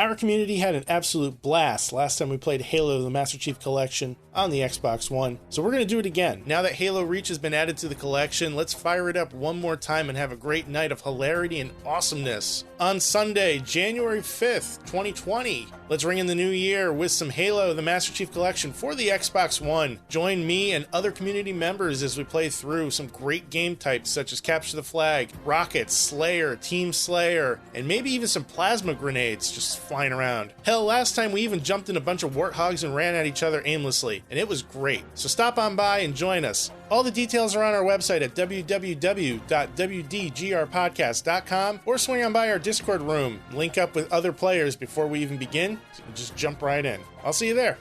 Our community had an absolute blast last time we played Halo the Master Chief Collection on the Xbox One, so we're going to do it again. Now that Halo Reach has been added to the collection, let's fire it up one more time and have a great night of hilarity and awesomeness. On Sunday, January 5th, 2020, let's ring in the new year with some Halo the Master Chief Collection for the Xbox One. Join me and other community members as we play through some great game types such as Capture the Flag, Rockets, Slayer, Team Slayer, and maybe even some plasma grenades just flying around. Hell, last time we even jumped in a bunch of warthogs and ran at each other aimlessly, and it was great. So stop on by and join us. All the details are on our website at www.WDGRPodcast.com, or swing on by our Discord room, link up with other players before we even begin, and just jump right in. I'll see you there.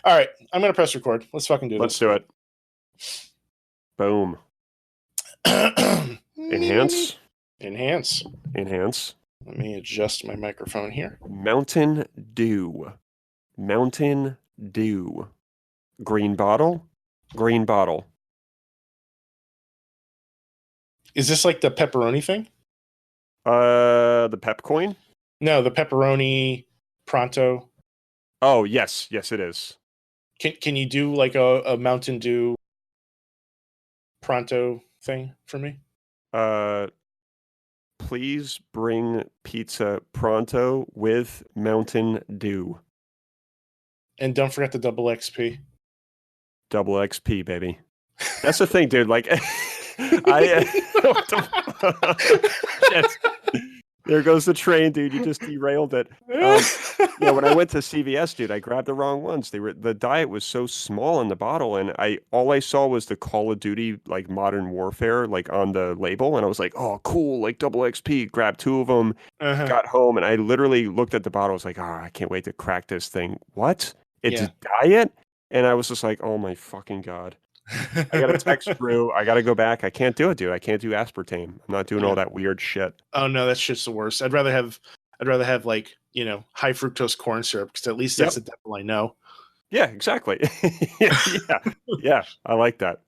All right, I'm going to press record. Let's fucking do this. Let's do it. Boom. Enhance. Enhance. Enhance. Let me adjust my microphone here. Mountain Dew. Mountain Dew. Green bottle. Green bottle. Is this like the pepperoni thing? The pep coin? No, the pepperoni pronto. Oh, yes. Yes, it is. Can you do like a Mountain Dew pronto thing for me? Please bring pizza pronto with Mountain Dew. And don't forget the double XP. Double XP, baby. That's the thing, dude. Like, shit. There goes the train, dude. You just derailed it. When I went to CVS, dude, I grabbed the wrong ones. The diet was so small in the bottle, and all I saw was the Call of Duty like Modern Warfare like on the label, and I was like, oh, cool, like double XP. Grabbed two of them, got home, and I literally looked at the bottle. I was like, oh, I can't wait to crack this thing. What? It's a diet? And I was just like, oh my fucking God. I got to text Drew. I got to go back. I can't do it, dude. I can't do aspartame. I'm not doing all that weird shit. Oh no, that's just the worst. I'd rather have like, high fructose corn syrup, because at least that's the devil I know. Yeah, exactly. yeah. I like that.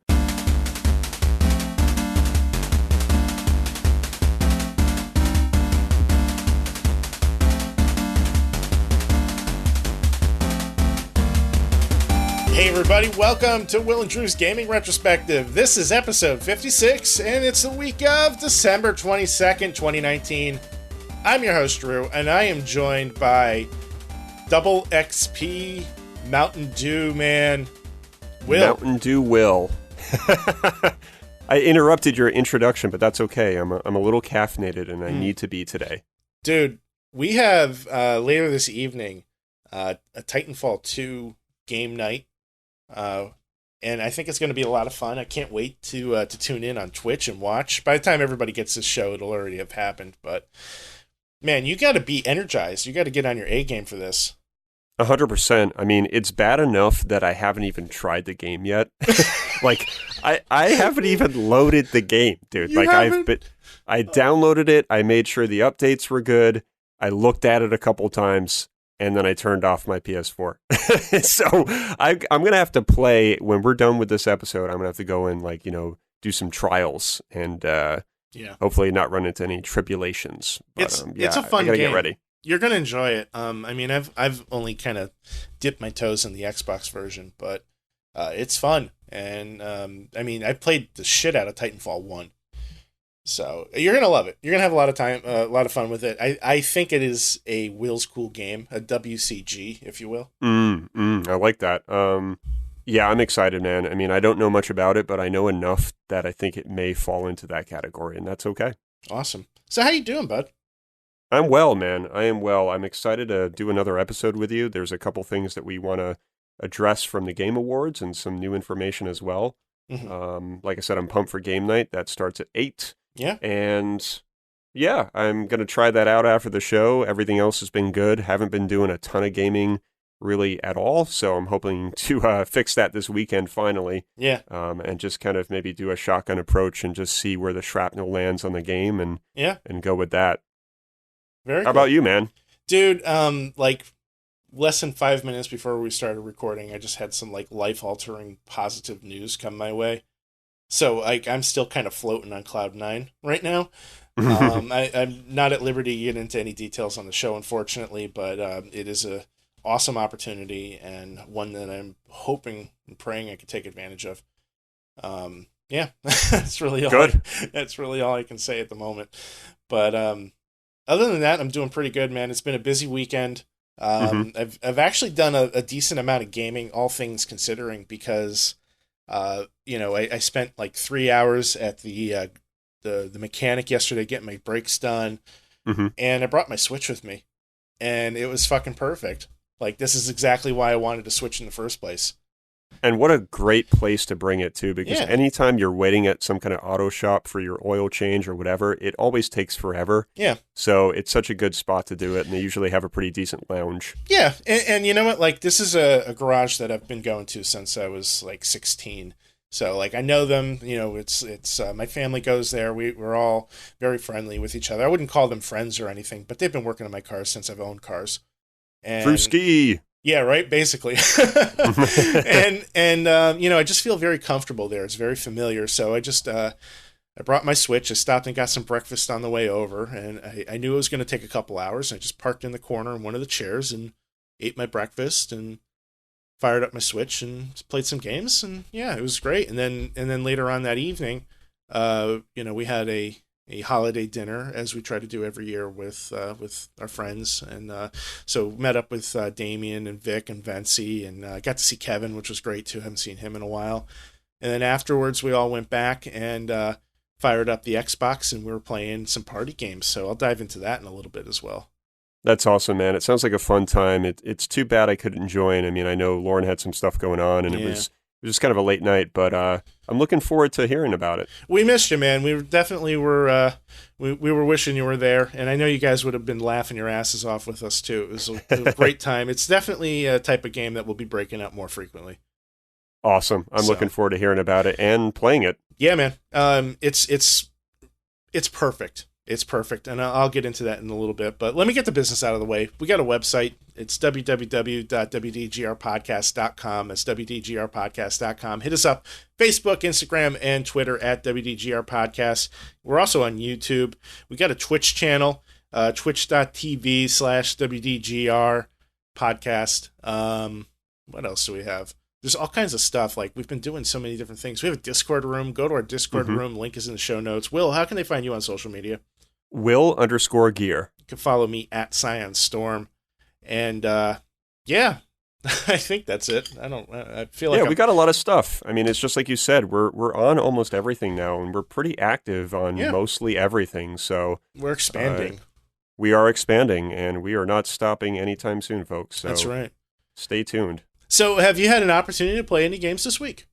Hey everybody, welcome to Will and Drew's Gaming Retrospective. This is episode 56, and it's the week of December 22nd, 2019. I'm your host, Drew, and I am joined by Double XP Mountain Dew man, Will. Mountain Dew Will. I interrupted your introduction, but that's okay. I'm a little caffeinated, and I need to be today. Dude, we have later this evening a Titanfall 2 game night. And I think it's going to be a lot of fun. I can't wait to tune in on Twitch and watch. By the time everybody gets this show, it'll already have happened. But man, you got to be energized. You got to get on your A game for this. 100%. I mean, it's bad enough that I haven't even tried the game yet. Like, I haven't even loaded the game, dude. I downloaded it. I made sure the updates were good. I looked at it a couple times. And then I turned off my PS4. So I'm going to have to play, when we're done with this episode, I'm going to have to go and do some trials and hopefully not run into any tribulations. But, it's a fun I gotta game. Get ready. You're going to enjoy it. I mean, I've only kind of dipped my toes in the Xbox version, but it's fun. And I mean, I played the shit out of Titanfall 1. So you're gonna love it. You're gonna have a lot of fun with it. I think it is a Will's Cool game, a WCG, if you will. I like that. Yeah, I'm excited, man. I mean, I don't know much about it, but I know enough that I think it may fall into that category, and that's okay. Awesome. So how you doing, bud? I'm well, man. I am well. I'm excited to do another episode with you. There's a couple things that we want to address from the Game Awards and some new information as well. Mm-hmm. Like I said, I'm pumped for game night. That starts at 8. Yeah. And yeah, I'm going to try that out after the show. Everything else has been good. Haven't been doing a ton of gaming really at all. So I'm hoping to fix that this weekend finally. Yeah. And just kind of maybe do a shotgun approach and just see where the shrapnel lands on the game and go with that. Very How about you, man? Dude, like less than 5 minutes before we started recording, I just had some like life-altering positive news come my way. So I'm still kind of floating on cloud nine right now. I'm not at liberty to get into any details on the show, unfortunately, but it is a awesome opportunity and one that I'm hoping and praying I could take advantage of. Yeah, that's really all. Good. That's really all I can say at the moment. But other than that, I'm doing pretty good, man. It's been a busy weekend. I've actually done a decent amount of gaming, all things considering, because I spent like 3 hours at the mechanic yesterday getting my brakes done, and I brought my Switch with me, and it was fucking perfect. Like, this is exactly why I wanted to Switch in the first place. And what a great place to bring it to, because Yeah. anytime you're waiting at some kind of auto shop for your oil change or whatever, it always takes forever. Yeah. So it's such a good spot to do it, and they usually have a pretty decent lounge. Yeah, and you know what? Like, this is a garage that I've been going to since I was like 16. So like, I know them. You know, it's my family goes there. We're all very friendly with each other. I wouldn't call them friends or anything, but they've been working on my cars since I've owned cars. And Through ski. yeah, right, basically. and I just feel very comfortable there. It's very familiar. So I brought my Switch. I stopped and got some breakfast on the way over, and I knew it was going to take a couple hours. I just parked in the corner in one of the chairs and ate my breakfast and fired up my Switch and played some games, and yeah, it was great. And then later on that evening, we had a holiday dinner, as we try to do every year with our friends, and so met up with Damien and Vic and Vency, and got to see Kevin, which was great too. Haven't seen him in a while. And then afterwards, we all went back and fired up the Xbox, and we were playing some party games. So I'll dive into that in a little bit as well. That's awesome, man. It sounds like a fun time. It's too bad I couldn't join. I mean, I know Lauren had some stuff going on, and it was just kind of a late night, but I'm looking forward to hearing about it. We missed you, man. We definitely were we were wishing you were there, and I know you guys would have been laughing your asses off with us too. It was a great time. It's definitely a type of game that we'll be breaking up more frequently. Awesome. I'm looking forward to hearing about it and playing it. Yeah, man. It's perfect. It's perfect, and I'll get into that in a little bit. But let me get the business out of the way. We got a website. It's www.wdgrpodcast.com. That's wdgrpodcast.com. Hit us up, Facebook, Instagram, and Twitter at WDGRPodcast. We're also on YouTube. We got a Twitch channel, twitch.tv/WDGRPodcast. What else do we have? There's all kinds of stuff. Like, we've been doing so many different things. We have a Discord room. Go to our Discord room. Link is in the show notes. Will, how can they find you on social media? Will_gear. You can follow me at ScionStorm. And, yeah, I think that's it. I feel like we got a lot of stuff. I mean, it's just like you said, we're on almost everything now, and we're pretty active on mostly everything. So we're expanding. We are expanding, and we are not stopping anytime soon, folks. So that's right. Stay tuned. So, have you had an opportunity to play any games this week?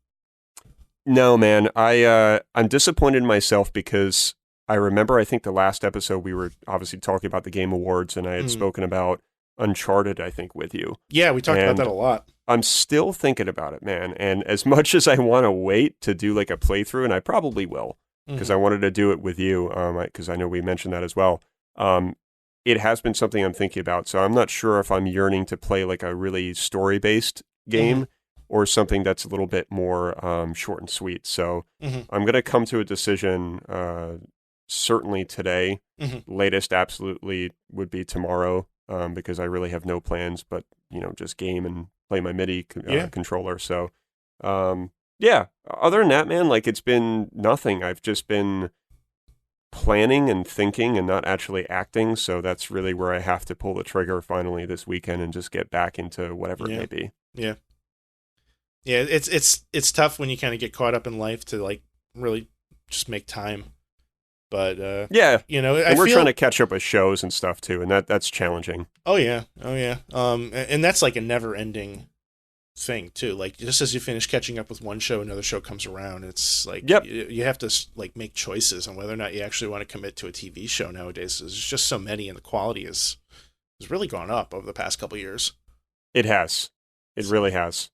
No, man. I'm disappointed in myself because I remember, I think the last episode we were obviously talking about the Game Awards, and I had spoken about Uncharted, I think, with you. Yeah, we talked about that a lot. I'm still thinking about it, man. And as much as I want to wait to do like a playthrough, and I probably will, because I wanted to do it with you, because I know we mentioned that as well. It has been something I'm thinking about. So I'm not sure if I'm yearning to play like a really story-based game or something that's a little bit more short and sweet. So I'm going to come to a decision certainly today. Latest absolutely would be tomorrow because I really have no plans but, just game and play my MIDI controller. So, other than that, man, like it's been nothing. I've just been planning and thinking and not actually acting. So that's really where I have to pull the trigger finally this weekend and just get back into whatever it may be. Yeah. Yeah. It's tough when you kind of get caught up in life to like really just make time. But, we're trying to catch up with shows and stuff too. And that's challenging. Oh yeah. And that's like a never ending thing too. Like, just as you finish catching up with one show, another show comes around. It's like you have to like make choices on whether or not you actually want to commit to a TV show nowadays. There's just so many, and the quality has really gone up over the past couple of years. It has. It really has.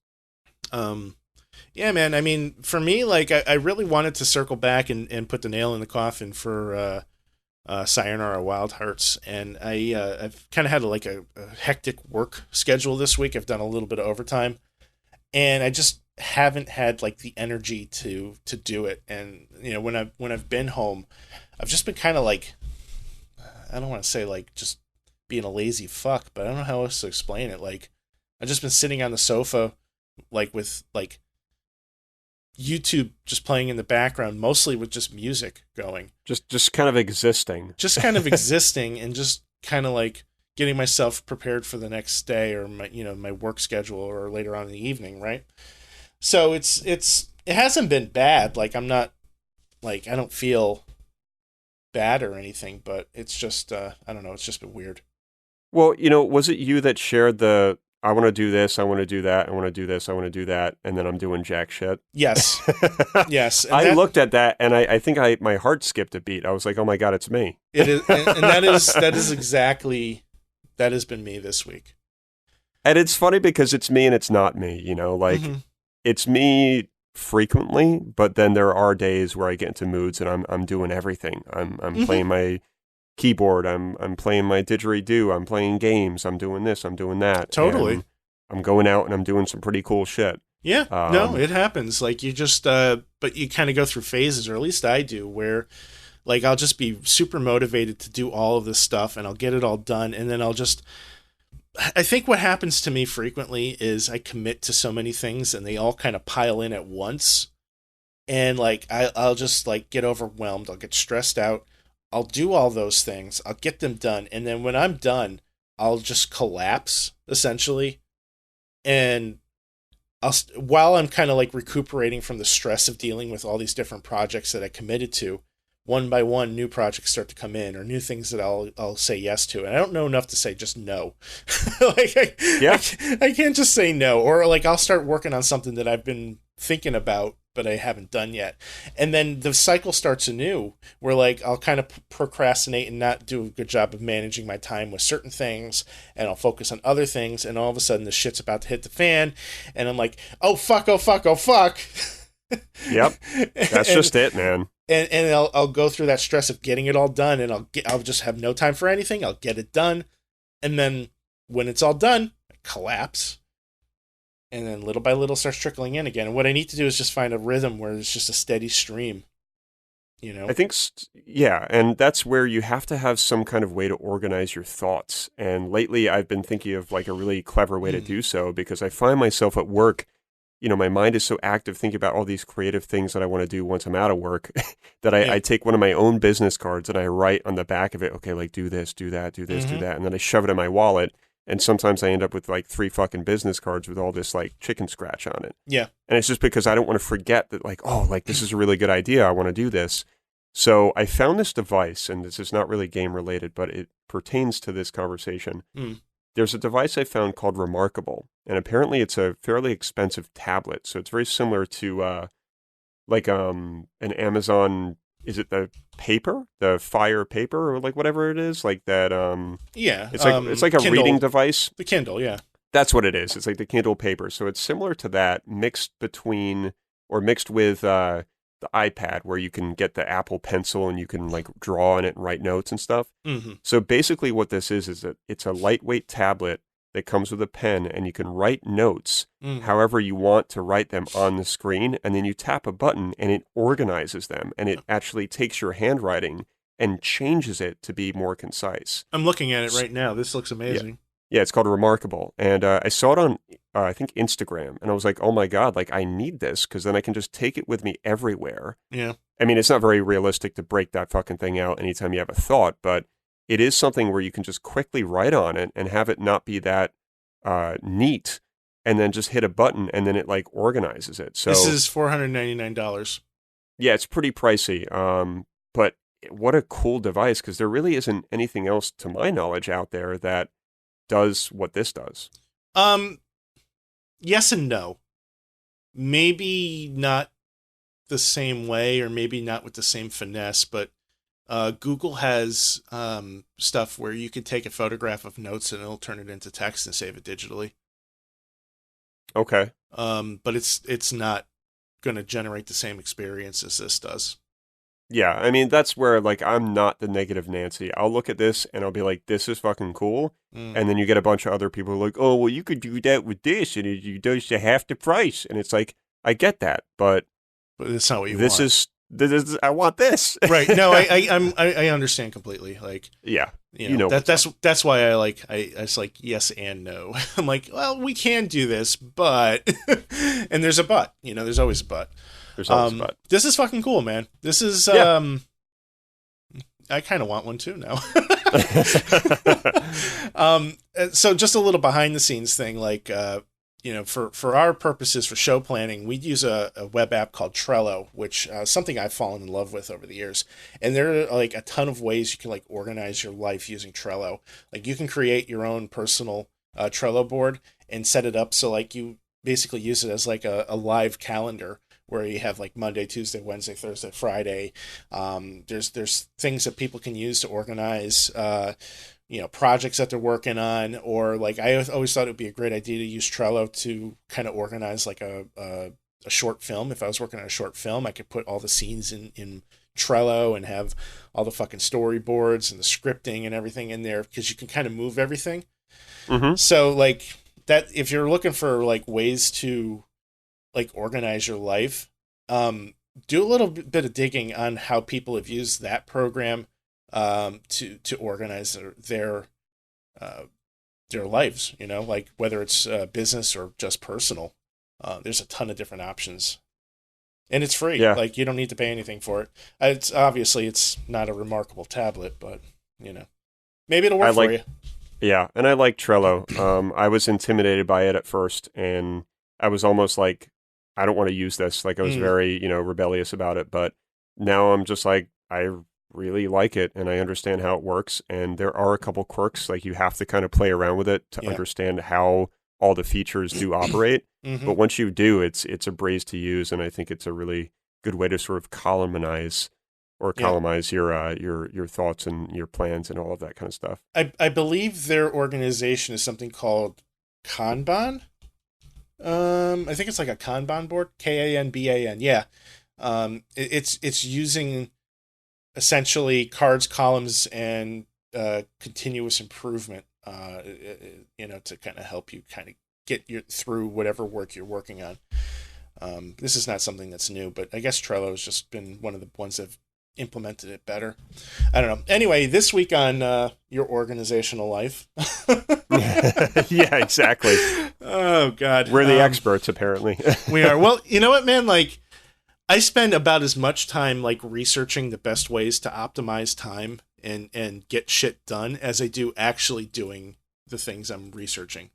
Yeah, man. I mean, for me, like I really wanted to circle back and put the nail in the coffin for Sayonara Wild Hearts, and I've kind of had a hectic work schedule this week. I've done a little bit of overtime. And I just haven't had like the energy to do it. And when I've been home, I've just been kind of like, I don't want to say like just being a lazy fuck, but I don't know how else to explain it. Like, I've just been sitting on the sofa, like with like YouTube just playing in the background, mostly with just music going. Just kind of existing. Just kind of existing and just kind of like getting myself prepared for the next day or my work schedule or later on in the evening, right? So it hasn't been bad. Like, I'm not like, I don't feel bad or anything, but it's just I don't know, it's just been weird. Well, was it you that shared the I want to do this, I want to do that, I want to do this, I want to do that, and then I'm doing jack shit? Yes. Yes. And I looked at that and I think my heart skipped a beat. I was like, oh my God, it's me. It is, and that is exactly, that has been me this week. And it's funny because it's me and it's not me, like it's me frequently, but then there are days where I get into moods and I'm doing everything. I'm playing my keyboard, I'm playing my didgeridoo, I'm playing games, I'm doing this, I'm doing that. Totally. I'm going out and I'm doing some pretty cool shit. Yeah, no, it happens. Like, you just, but you kind of go through phases, or at least I do, where like I'll just be super motivated to do all of this stuff and I'll get it all done. And then I think what happens to me frequently is I commit to so many things and they all kind of pile in at once. And like, I'll just like get overwhelmed. I'll get stressed out. I'll do all those things. I'll get them done. And then when I'm done, I'll just collapse, essentially. And while I'm kind of like recuperating from the stress of dealing with all these different projects that I committed to, one by one, new projects start to come in, or new things that I'll say yes to. And I don't know enough to say just no. Like, I can't just say no. Or like, I'll start working on something that I've been thinking about, but I haven't done yet. And then the cycle starts anew, where like I'll kind of procrastinate and not do a good job of managing my time with certain things, and I'll focus on other things, and all of a sudden the shit's about to hit the fan, and I'm like, oh fuck, oh fuck, oh fuck. Yep. That's just it, man. And I'll go through that stress of getting it all done, and I'll just have no time for anything. I'll get it done, and then when it's all done, I collapse. And then little by little starts trickling in again. And what I need to do is just find a rhythm where it's just a steady stream, I think, yeah, and that's where you have to have some kind of way to organize your thoughts. And lately I've been thinking of like a really clever way to do so, because I find myself at work, my mind is so active thinking about all these creative things that I want to do once I'm out of work that I take one of my own business cards and I write on the back of it, okay, like do this, do that, do this, do that. And then I shove it in my wallet. And sometimes I end up with like 3 fucking business cards with all this like chicken scratch on it. Yeah. And it's just because I don't want to forget that, like, oh, like this is a really good idea. I want to do this. So I found this device, and this is not really game related, but it pertains to this conversation. There's a device I found called Remarkable, and apparently it's a fairly expensive tablet. So it's very similar to like an Amazon. Is it the Fire paper, or like whatever it is, like that? Yeah, it's like a Kindle, reading device. The Kindle, yeah, that's what it is. It's like the Kindle paper. So it's similar to that, mixed with the iPad, where you can get the Apple Pencil and you can like draw on it and write notes and stuff. So basically, what this is that it's a lightweight tablet that comes with a pen, and you can write notes however you want to write them on the screen, and then you tap a button and it organizes them, and it actually takes your handwriting and changes it to be more concise. I'm looking at it right now. This looks amazing. Yeah, it's called Remarkable, and I saw it on I think Instagram, and I was like, oh my God, like I need this, because then I can just take it with me everywhere. Yeah. I mean, it's not very realistic to break that fucking thing out anytime you have a thought, but it is something where you can just quickly write on it and have it not be that neat, and then just hit a button and then it like organizes it. So this is $499. Yeah, it's pretty pricey. But what a cool device, because there really isn't anything else to my knowledge out there that does what this does. Yes and no. Maybe not the same way, or maybe not with the same finesse, but Google has stuff where you can take a photograph of notes and it'll turn it into text and save it digitally. Okay. But it's not going to generate the same experience as this does. Yeah, I mean, that's where, like, I'm not the negative Nancy. I'll look at this and I'll be like, this is fucking cool. And then you get a bunch of other people who are like, oh, well, you could do that with this, and it does half the price. And it's like, I get that, but it's not what you this want. is I want this. Right. No, I understand completely. Like, Yeah. you know, that's why I was like, yes and no. I'm like, well, we can do this, but, and there's a but, you know, there's always a but. There's always a but. This is fucking cool, man. This is, I kind of want one too now. So just a little behind the scenes thing, like, you know, for our purposes for show planning, we use a web app called Trello, which something I've fallen in love with over the years. And there are like a ton of ways you can like organize your life using Trello. Like you can create your own personal Trello board and set it up so like you basically use it as like a live calendar where you have like Monday, Tuesday, Wednesday, Thursday, Friday. There's things that people can use to organize you know, projects that they're working on, or like I always thought it would be a great idea to use Trello to kind of organize like a short film. If I was working on a short film, I could put all the scenes in Trello and have all the fucking storyboards and the scripting and everything in there because you can kind of move everything. Mm-hmm. So like that, if you're looking for like ways to like organize your life, do a little bit of digging on how people have used that program to organize their lives, you know, like whether it's business or just personal. There's a ton of different options, and it's free. Yeah. Like you don't need to pay anything for it. It's obviously it's not a remarkable tablet, but you know, maybe it'll work for you. Yeah, and I like Trello. I was intimidated by it at first, and I was almost like, I don't want to use this. Like I was very, you know, rebellious about it, but now I'm just like, I really like it and I understand how it works, and there are a couple quirks, like you have to kind of play around with it to understand how all the features do operate. But once you do, it's a breeze to use, and I think it's a really good way to sort of columnize your thoughts and your plans and all of that kind of stuff. I believe their organization is something called Kanban. I think it's like a Kanban board, Kanban. Yeah. It's using essentially cards, columns, and continuous improvement, you know, to kind of help you kind of get through whatever work you're working on. This is not something that's new, but I guess Trello has just been one of the ones that have implemented it better. I don't know. Anyway, this week on your organizational life. Yeah, exactly. Oh, God. We're the experts, apparently. We are. Well, you know what, man? Like, I spend about as much time like researching the best ways to optimize time and get shit done as I do actually doing the things I'm researching.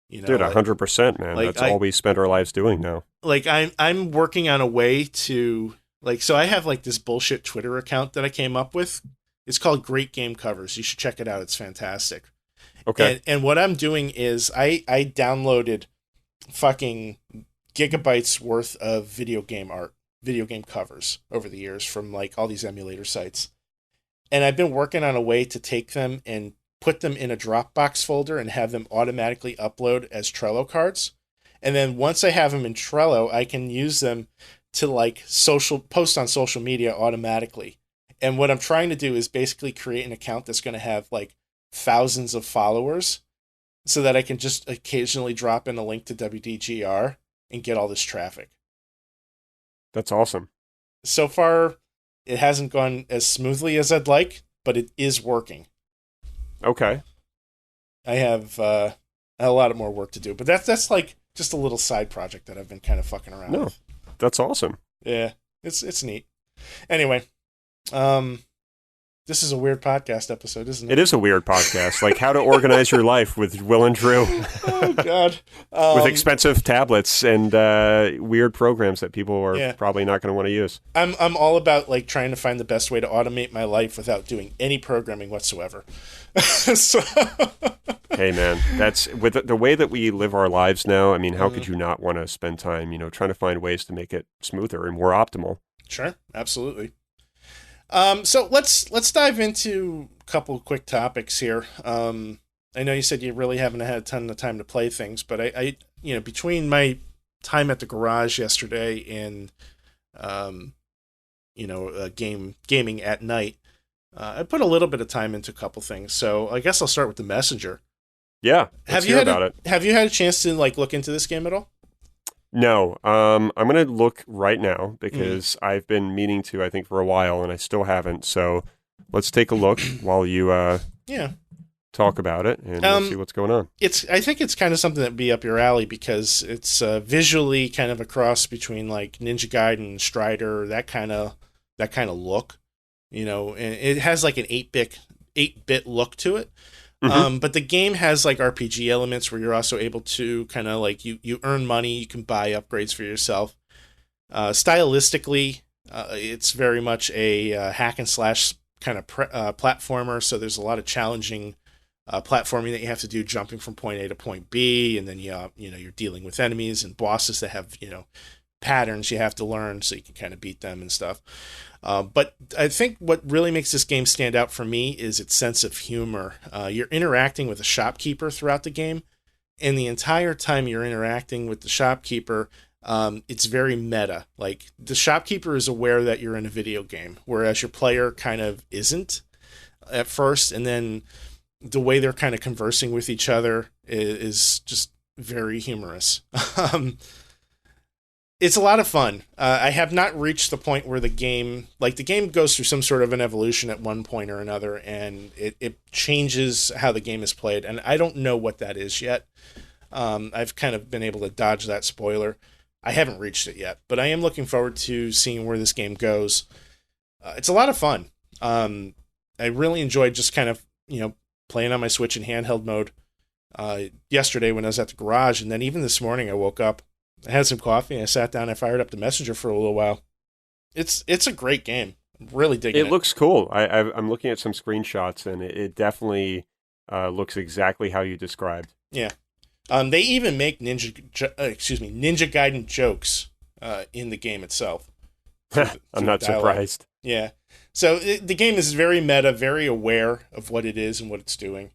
You know, dude, 100%, man. Like, that's all we spend our lives doing now. Like I'm working on a way to like, so I have like this bullshit Twitter account that I came up with. It's called Great Game Covers. You should check it out. It's fantastic. Okay. And what I'm doing is I downloaded fucking gigabytes worth of video game covers over the years from like all these emulator sites. And I've been working on a way to take them and put them in a Dropbox folder and have them automatically upload as Trello cards. And then once I have them in Trello, I can use them to like post on social media automatically. And what I'm trying to do is basically create an account that's going to have like thousands of followers so that I can just occasionally drop in a link to WDGR and get all this traffic. That's awesome. So far, it hasn't gone as smoothly as I'd like, but it is working. Okay. I have a lot more work to do, but that's like just a little side project that I've been kind of fucking around with. That's awesome. Yeah, it's neat. Anyway, this is a weird podcast episode, isn't it? It is a weird podcast, like how to organize your life with Will and Drew. Oh, God. With expensive tablets and weird programs that people are probably not going to want to use. I'm all about like trying to find the best way to automate my life without doing any programming whatsoever. So... Hey, man, that's with the way that we live our lives now. I mean, how could you not want to spend time, trying to find ways to make it smoother and more optimal? Sure, absolutely. So let's dive into a couple of quick topics here. I know you said you really haven't had a ton of time to play things, but I between my time at the garage yesterday and gaming at night, I put a little bit of time into a couple things. So I guess I'll start with the Messenger. Yeah, let's hear about it. Have you had a chance to like look into this game at all? No, I'm gonna look right now Mm, because I've been meaning to, I think, for a while, and I still haven't. So let's take a look while you yeah. talk about it, and we'll see Um, what's going on. I think it's kind of something that'd be up your alley because it's visually kind of a cross between like Ninja Gaiden, Strider, that kind of look, and it has like an 8-bit look to it. Hmm. But the game has like RPG elements where you're also able to kind of like you earn money, you can buy upgrades for yourself. Stylistically, it's very much a hack and slash kind of platformer. So there's a lot of challenging platforming that you have to do, jumping from point A to point B, and then you're dealing with enemies and bosses that have patterns you have to learn so you can kind of beat them and stuff. But I think what really makes this game stand out for me is its sense of humor. You're interacting with a shopkeeper throughout the game, and the entire time you're interacting with the shopkeeper, it's very meta. Like the shopkeeper is aware that you're in a video game, whereas your player kind of isn't at first, and then the way they're kind of conversing with each other is just very humorous. um, it's a lot of fun. I have not reached the point where the game goes through some sort of an evolution at one point or another, and it changes how the game is played, and I don't know what that is yet. I've kind of been able to dodge that spoiler. I haven't reached it yet, but I am looking forward to seeing where this game goes. It's a lot of fun. I really enjoyed just kind of, playing on my Switch in handheld mode yesterday when I was at the garage, and then even this morning I woke up, I had some coffee, and I sat down, and I fired up the Messenger for a little while. It's a great game. I'm really digging It it. looks cool. I'm looking at some screenshots, and it definitely looks exactly how you described. Yeah. They even make Ninja Gaiden jokes in the game itself. I'm Through the not dialogue. surprised. Yeah. So the game is very meta, very aware of what it is and what it's doing.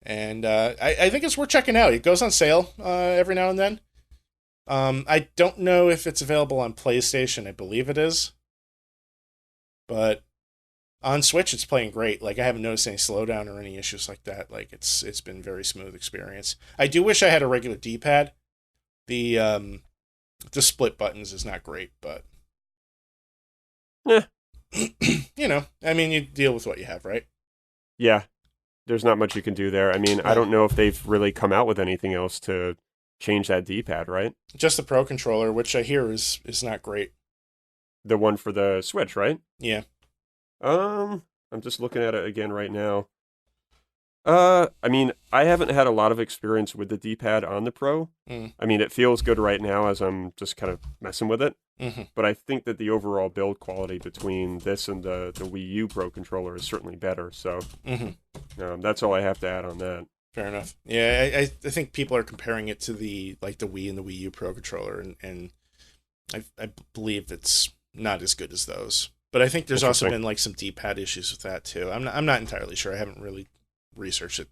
And I think it's worth checking out. It goes on sale every now and then. I don't know if it's available on PlayStation. I believe it is. But on Switch, it's playing great. Like, I haven't noticed any slowdown or any issues like that. Like, it's been very smooth experience. I do wish I had a regular D-pad. The split buttons is not great, but Yeah, I mean, you deal with what you have, right? yeah. There's not much you can do there. I mean, I No. don't know if they've really come out with anything else to change that D-pad, right? Just the Pro controller, which I hear is not great. The one for the Switch, right? Yeah. I'm just looking at it again right now. I mean, I haven't had a lot of experience with the D-pad on the Pro. Mm. I mean, it feels good right now as I'm just kind of messing with it. Mm-hmm. But I think that the overall build quality between this and the Wii U Pro controller is certainly better. So Mm-hmm. that's all I have to add on that. Fair enough. Yeah, I think people are comparing it to the Wii and the Wii U Pro controller, and I believe it's not as good as those. But I think there's also Interesting. been like some D-pad issues with that too. I'm not entirely sure. I haven't really researched it.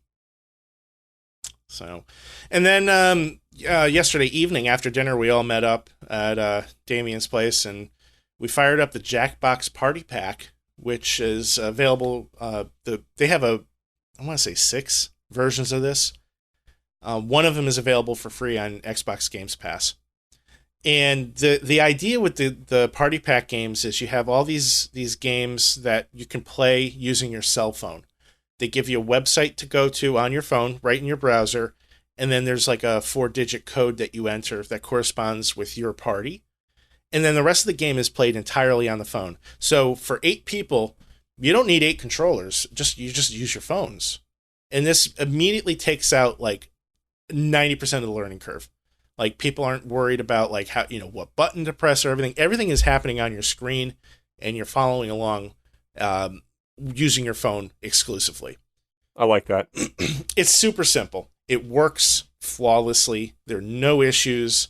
So, and then yesterday evening after dinner, we all met up at Damien's place, and we fired up the Jackbox Party Pack, which is available. They have I want to say 6 versions of this. One of them is available for free on Xbox Games Pass. And the idea with the Party Pack games is you have all these games that you can play using your cell phone. They give you a website to go to on your phone, right in your browser, and then there's like a 4-digit code that you enter that corresponds with your party. And then the rest of the game is played entirely on the phone. So for 8 people, you don't need 8 controllers. You just use your phones. And this immediately takes out like 90% of the learning curve. Like, people aren't worried about like how what button to press or everything. Everything is happening on your screen, and you're following along using your phone exclusively. I like that. It's super simple. It works flawlessly. There are no issues.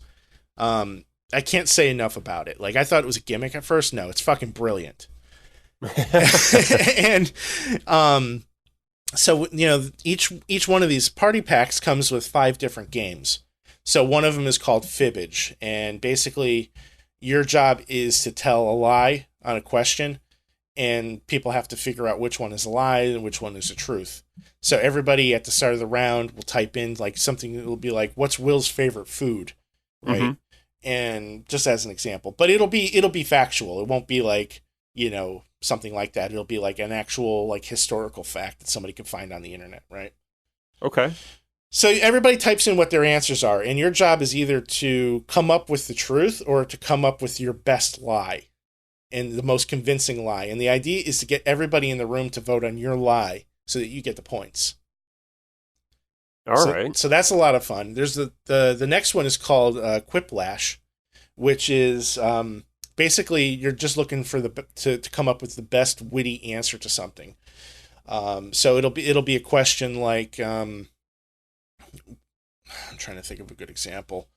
I can't say enough about it. Like, I thought it was a gimmick at first. No, it's fucking brilliant. And so each one of these party packs comes with 5 different games. So one of them is called Fibbage, and basically your job is to tell a lie on a question, and people have to figure out which one is a lie and which one is the truth. So everybody at the start of the round will type in like something that will be like, "What's Will's favorite food?" Right? Mhm. and just as an example, but it'll be factual. It won't be like, something like that. It'll be like an actual like historical fact that somebody can find on the internet, right? Okay. So everybody types in what their answers are, and your job is either to come up with the truth or to come up with your best lie and the most convincing lie. And the idea is to get everybody in the room to vote on your lie so that you get the points. All right. So that's a lot of fun. There's the next one is called Quiplash, which is basically you're just looking for to come up with the best witty answer to something. So it'll be a question like I'm trying to think of a good example.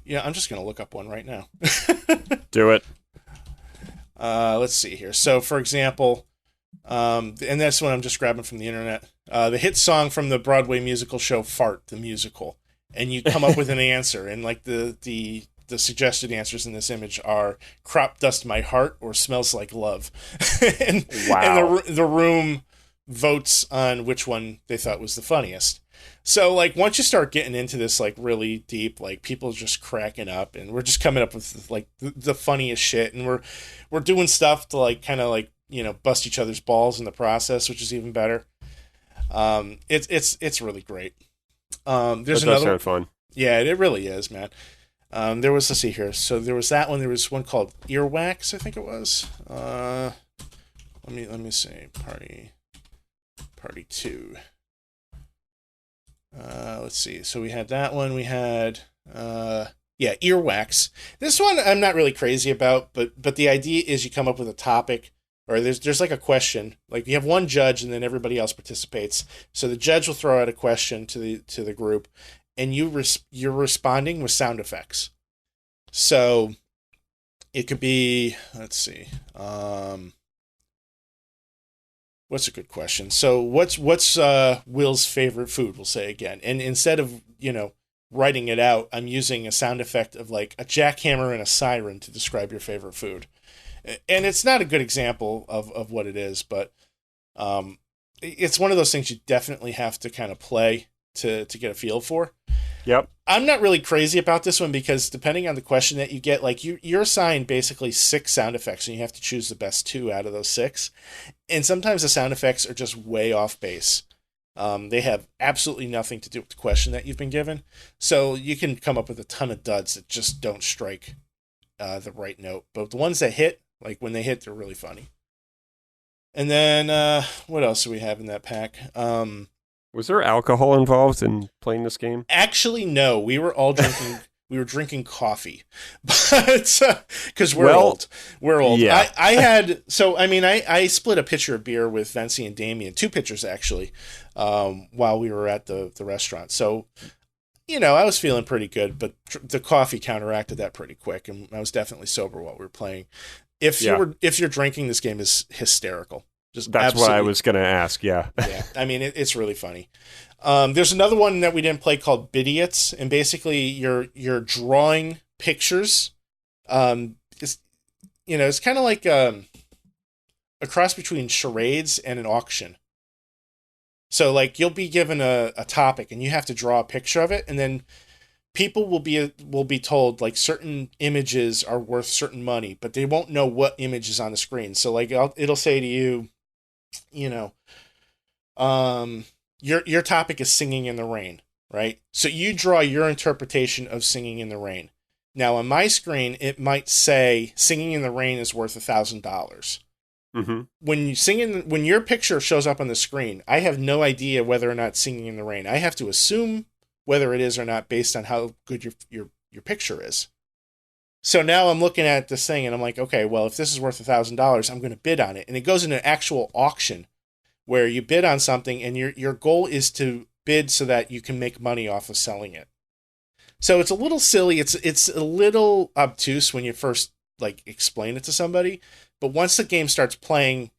Yeah, I'm just gonna look up one right now. Do it. Let's see here. So for example, and that's what I'm just grabbing from the internet. The hit song from the Broadway musical show Fart, the musical, and you come up with an answer, and like the suggested answers in this image are "Crop Dust My Heart" or "Smells Like Love," and the room votes on which one they thought was the funniest. So like once you start getting into this like really deep, like people just cracking up, and we're just coming up with like the funniest shit, and we're doing stuff to like kind of like bust each other's balls in the process, which is even better. It's really great. There's that does sound fun. Yeah, it really is, man. Let's see here. So there was that one. There was one called Earwax, I think it was. Let me see. Party 2. Let's see. So we had that one. We had Earwax. This one I'm not really crazy about, but the idea is you come up with a topic, or there's like a question. Like you have one judge and then everybody else participates. So the judge will throw out a question to the group, and you're responding with sound effects. So it could be, let's see. What's a good question? So what's Will's favorite food? We'll say again. And instead of, writing it out, I'm using a sound effect of like a jackhammer and a siren to describe your favorite food. And it's not a good example of what it is, but it's one of those things you definitely have to kind of play to get a feel for. Yep. I'm not really crazy about this one because depending on the question that you get, like you're assigned basically 6 sound effects and you have to choose the best 2 out of those 6. And sometimes the sound effects are just way off base. They have absolutely nothing to do with the question that you've been given. So you can come up with a ton of duds that just don't strike the right note. But the ones that hit, like when they hit, they're really funny. And then what else do we have in that pack? Was there alcohol involved in playing this game? Actually, no. We were all drinking. We were drinking coffee, but because we're old. We're old. Yeah. I split a pitcher of beer with Vency and Damien, 2 pitchers actually, while we were at the restaurant. So, I was feeling pretty good, but the coffee counteracted that pretty quick, and I was definitely sober while we were playing. If you're drinking, this game is hysterical. That's what I was going to ask. Yeah. Yeah. I mean, it's really funny. There's another one that we didn't play called Bidiots, and basically you're drawing pictures. It's kind of like a cross between charades and an auction. So like you'll be given a topic and you have to draw a picture of it, and then people will be told like certain images are worth certain money, but they won't know what image is on the screen. So like it'll say to you, your topic is singing in the rain, right? So you draw your interpretation of singing in the rain. Now on my screen, it might say singing in the rain is worth $1,000. Mm-hmm. When your picture shows up on the screen, I have no idea whether or not singing in the rain. I have to assume whether it is or not based on how good your picture is. So now I'm looking at this thing and I'm like, okay, well, if this is worth $1,000, I'm going to bid on it. And it goes in an actual auction where you bid on something and your goal is to bid so that you can make money off of selling it. So it's a little silly. It's a little obtuse when you first like explain it to somebody, but once the game starts playing,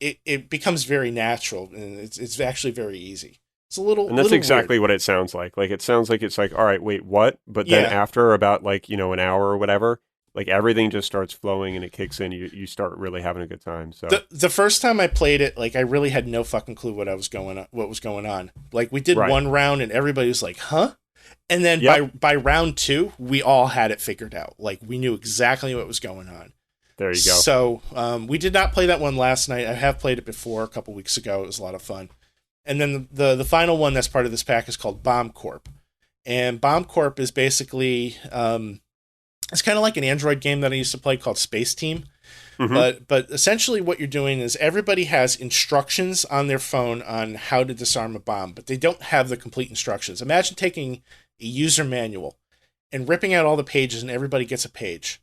it becomes very natural and it's actually very easy. It's a little, and that's little exactly weird. What it sounds like. Like it sounds like it's like, all right, wait, what? But then after about like an hour or whatever, like everything just starts flowing and it kicks in. You start really having a good time. So the first time I played it, like I really had no fucking clue what was going on. Like we did one round and everybody was like, "Huh?" And then Yep. by round 2, we all had it figured out. Like, we knew exactly what was going on. There you go. So we did not play that one last night. I have played it before a couple weeks ago. It was a lot of fun. And then the final one that's part of this pack is called Bomb Corp. And Bomb Corp is basically it's kind of like an Android game that I used to play called Space Team. Mm-hmm. But essentially what you're doing is everybody has instructions on their phone on how to disarm a bomb, but they don't have the complete instructions. Imagine taking a user manual and ripping out all the pages and everybody gets a page,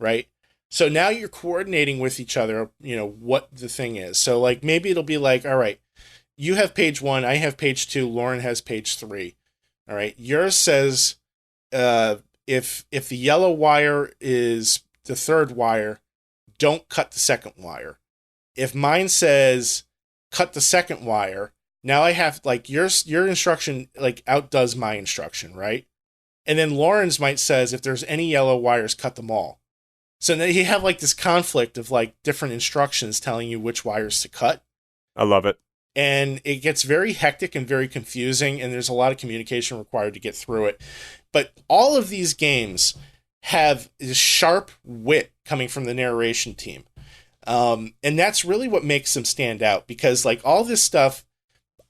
right? So now you're coordinating with each other, what the thing is. So like maybe it'll be like, all right, you have page 1, I have page 2, Lauren has page 3. All right. Yours says if the yellow wire is the third wire, don't cut the second wire. If mine says cut the second wire, now I have like your instruction like outdoes my instruction, right? And then Lauren's might says if there's any yellow wires, cut them all. So now you have like this conflict of like different instructions telling you which wires to cut. I love it. And it gets very hectic and very confusing, and there's a lot of communication required to get through it. But all of these games have this sharp wit coming from the narration team. And that's really what makes them stand out, because like all this stuff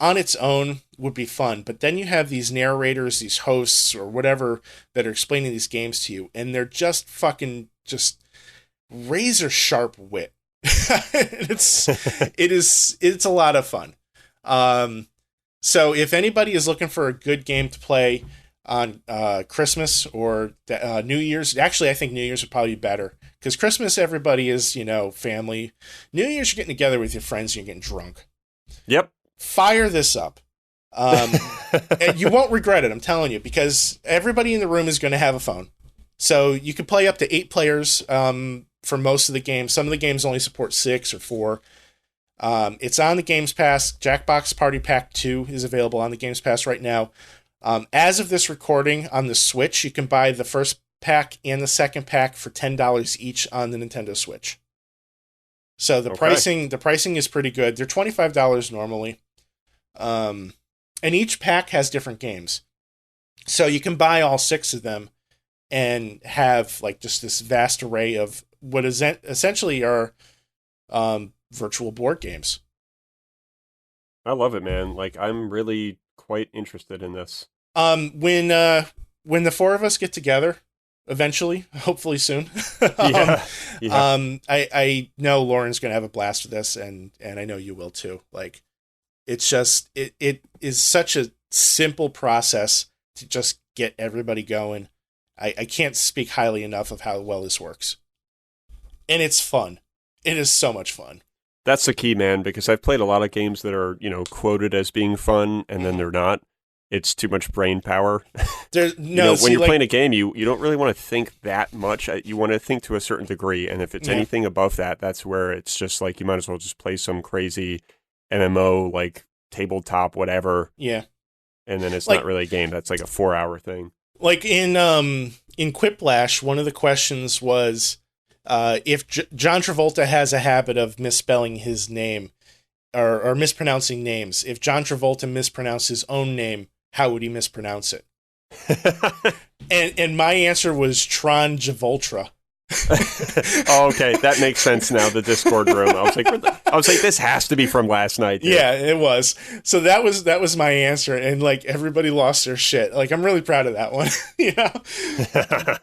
on its own would be fun, but then you have these narrators, these hosts or whatever that are explaining these games to you, and they're just fucking just razor sharp wit. it's a lot of fun. So if anybody is looking for a good game to play on Christmas or New Year's, actually I think New Year's would probably be better, because Christmas everybody is family. New Year's you're getting together with your friends and you're getting drunk. Yep. Fire this up. And you won't regret it, I'm telling you, because everybody in the room is going to have a phone. So you can play up to 8 players for most of the games. Some of the games only support 6 or 4. It's on the Games Pass. Jackbox Party Pack 2 is available on the Games Pass right now. As of this recording on the Switch, you can buy the first pack and the second pack for $10 each on the Nintendo Switch. So the pricing is pretty good. They're $25 normally. And each pack has different games. So you can buy all 6 of them and have like just this vast array of what is essentially are virtual board games. I love it, man. Like, I'm really quite interested in this. When the 4 of us get together, eventually, hopefully soon, Yeah. I know Lauren's gonna have a blast with this, and I know you will too. Like, it's just it is such a simple process to just get everybody going. I can't speak highly enough of how well this works. And it's fun. It is so much fun. That's the key, man, because I've played a lot of games that are, quoted as being fun, and then they're not. It's too much brain power. When you're playing a game, you don't really want to think that much. You want to think to a certain degree, and if it's anything above that, that's where it's just like you might as well just play some crazy MMO, like tabletop, whatever. Yeah. And then it's not really a game. That's like a 4-hour thing. Like in Quiplash, one of the questions was if John Travolta has a habit of misspelling his name or mispronouncing names. If John Travolta mispronounced his own name, how would he mispronounce it? and my answer was Tron Javoltra. Oh, okay, that makes sense now. The Discord room. I was like, this has to be from last night. Dude. Yeah, it was. So that was my answer, and like everybody lost their shit. Like, I'm really proud of that one,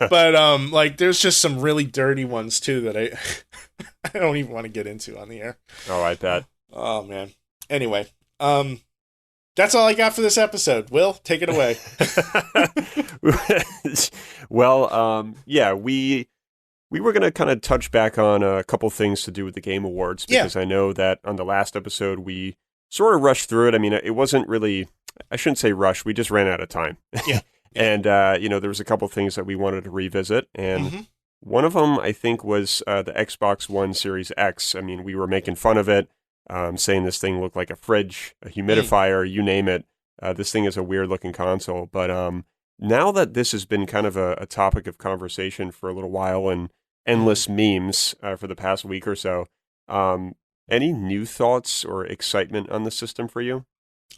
But like there's just some really dirty ones too that I don't even want to get into on the air. Oh, I bet. Oh man. Anyway, that's all I got for this episode. Will, take it away. Well, yeah, we were going to kind of touch back on a couple things to do with the Game Awards, because I know that on the last episode we sort of rushed through it. I mean, it wasn't really, I shouldn't say rush, we just ran out of time. Yeah. And, there was a couple things that we wanted to revisit, and one of them, I think, was the Xbox One Series X. I mean, we were making fun of it, saying this thing looked like a fridge, a humidifier, you name it. This thing is a weird-looking console, but now that this has been kind of a topic of conversation for a little while, and endless memes for the past week or so. Any new thoughts or excitement on the system for you?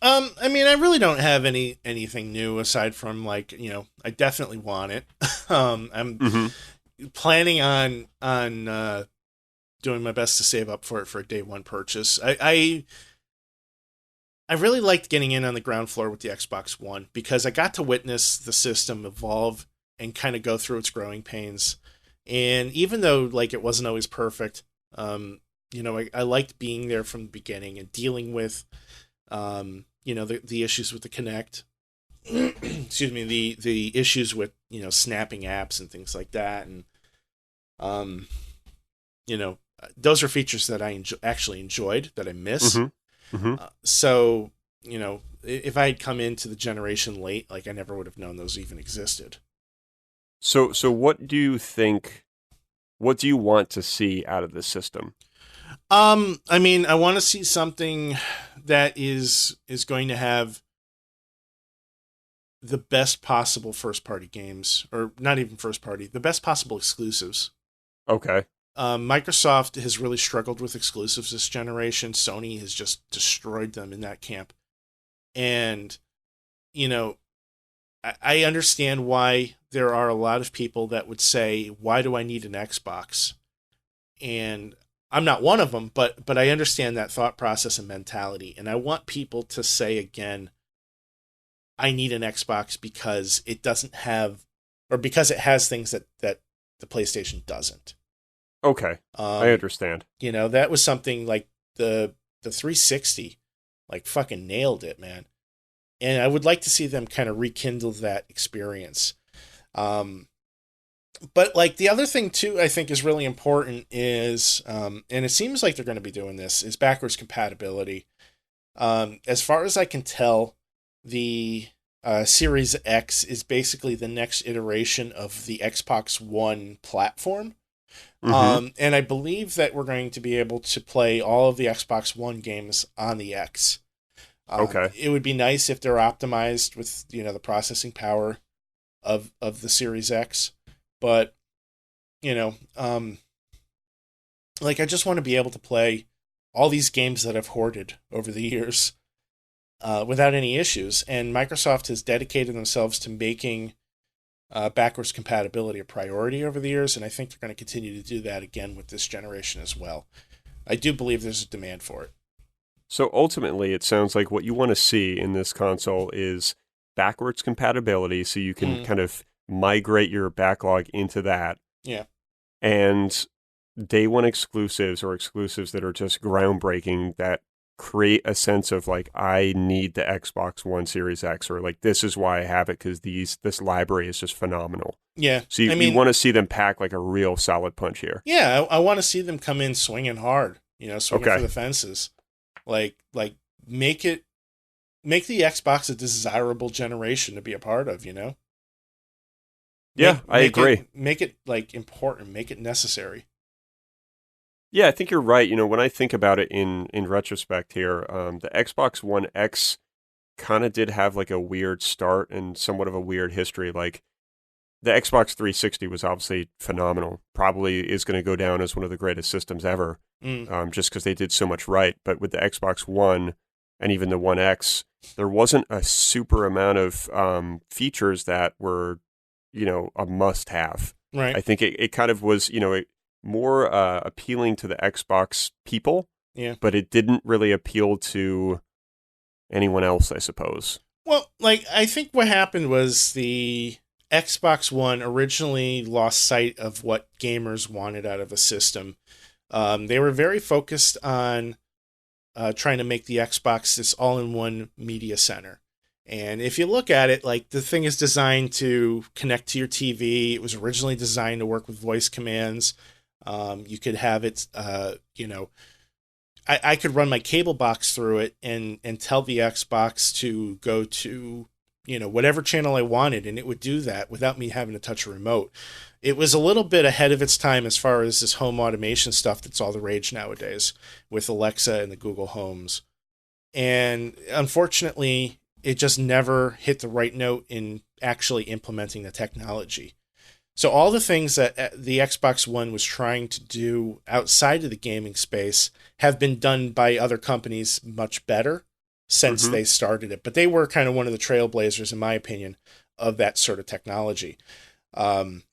I mean, I really don't have anything new aside from like, I definitely want it. I'm Hmm. planning on doing my best to save up for it for a day one purchase. I really liked getting in on the ground floor with the Xbox One because I got to witness the system evolve and kind of go through its growing pains. And even though like it wasn't always perfect, I liked being there from the beginning and dealing with the issues with the Kinect. Excuse me, the issues with snapping apps and things like that, and um, you know those are features that I actually enjoyed that I miss. Hmm. Hmm. So if I had come into the generation late, like I never would have known those even existed. So what do you think? What do you want to see out of the system? I mean, I want to see something that is going to have the best possible first party games, or not even first party, the best possible exclusives. Okay. Microsoft has really struggled with exclusives this generation. Sony has just destroyed them in that camp. And, you know, I understand why there are a lot of people that would say, why do I need an Xbox? And I'm not one of them, but I understand that thought process and mentality. And I want people to say again, I need an Xbox because it doesn't have, or because it has things that the PlayStation doesn't. Okay. I Um, understand. that was something like the 360, like fucking nailed it, man. And I would like to see them kind of rekindle that experience. Um, but like the other thing too, I think is really important is, and it seems like they're going to be doing this, is backwards compatibility. As far as I can tell, the Series X is basically the next iteration of the Xbox One platform. Hmm. And I believe that we're going to be able to play all of the Xbox One games on the X. Okay. It would be nice if they're optimized with the processing power of the Series X, but you know, um, like I just want to be able to play all these games that I've hoarded over the years without any issues. And Microsoft has dedicated themselves to making backwards compatibility a priority over the years, and I think they're going to continue to do that again with this generation as well. I do believe there's a demand for it. So ultimately, it sounds like what you want to see in this console is backwards compatibility, so you can Mm, kind of migrate your backlog into that, yeah, and day one exclusives or exclusives that are just groundbreaking that create a sense of like I need the Xbox One Series X, or like this is why I have it because this library is just phenomenal. yeah. So I you mean, want to see them pack like a real solid punch here. yeah, I want to see them come in swinging hard. Swinging for Okay. the fences. Like make the Xbox a desirable generation to be a part of. Yeah, Make I make agree. it make it like important. Make it necessary. Yeah, I think you're right. When I think about it in retrospect here, the Xbox One X kind of did have like a weird start and somewhat of a weird history. Like the Xbox 360 was obviously phenomenal. Probably is going to go down as one of the greatest systems ever, Mm, just because they did so much right. But with the Xbox One and even the One X, there wasn't a super amount of features that were, a must-have. right. I think it kind of was, more appealing to the Xbox people, Yeah. but it didn't really appeal to anyone else, I suppose. Well, like I think what happened was the Xbox One originally lost sight of what gamers wanted out of a system. They were very focused on trying to make the Xbox this all-in-one media center. And if you look at it, like the thing is designed to connect to your TV. It was originally designed to work with voice commands. You could have it, I could run my cable box through it and tell the Xbox to go to whatever channel I wanted, and it would do that without me having to touch a remote. It was a little bit ahead of its time as far as this home automation stuff that's all the rage nowadays with Alexa and the Google Homes. And unfortunately, it just never hit the right note in actually implementing the technology. So all the things that the Xbox One was trying to do outside of the gaming space have been done by other companies much better. since they started it. But they were kind of one of the trailblazers, in my opinion, of that sort of technology. And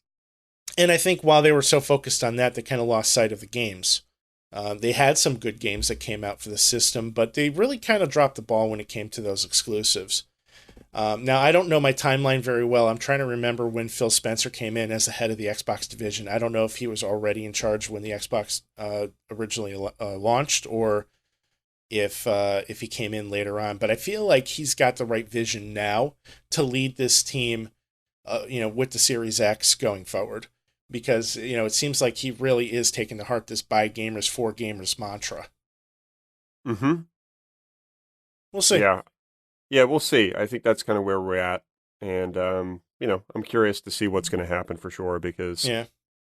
I think while they were so focused on that, they kind of lost sight of the games. They had some good games that came out for the system, but they really kind of dropped the ball when it came to those exclusives. Now, I don't know my timeline very well. I'm trying to remember when Phil Spencer came in as the head of the Xbox division. I don't know if he was already in charge when the Xbox originally launched, or if he came in later on. But I feel like he's got the right vision now to lead this team, with the Series X going forward. Because, it seems like he really is taking to heart this by gamers for gamers mantra. Mm-hmm. We'll see. Yeah, we'll see. I think that's kind of where we're at. And, I'm curious to see what's going to happen for sure, because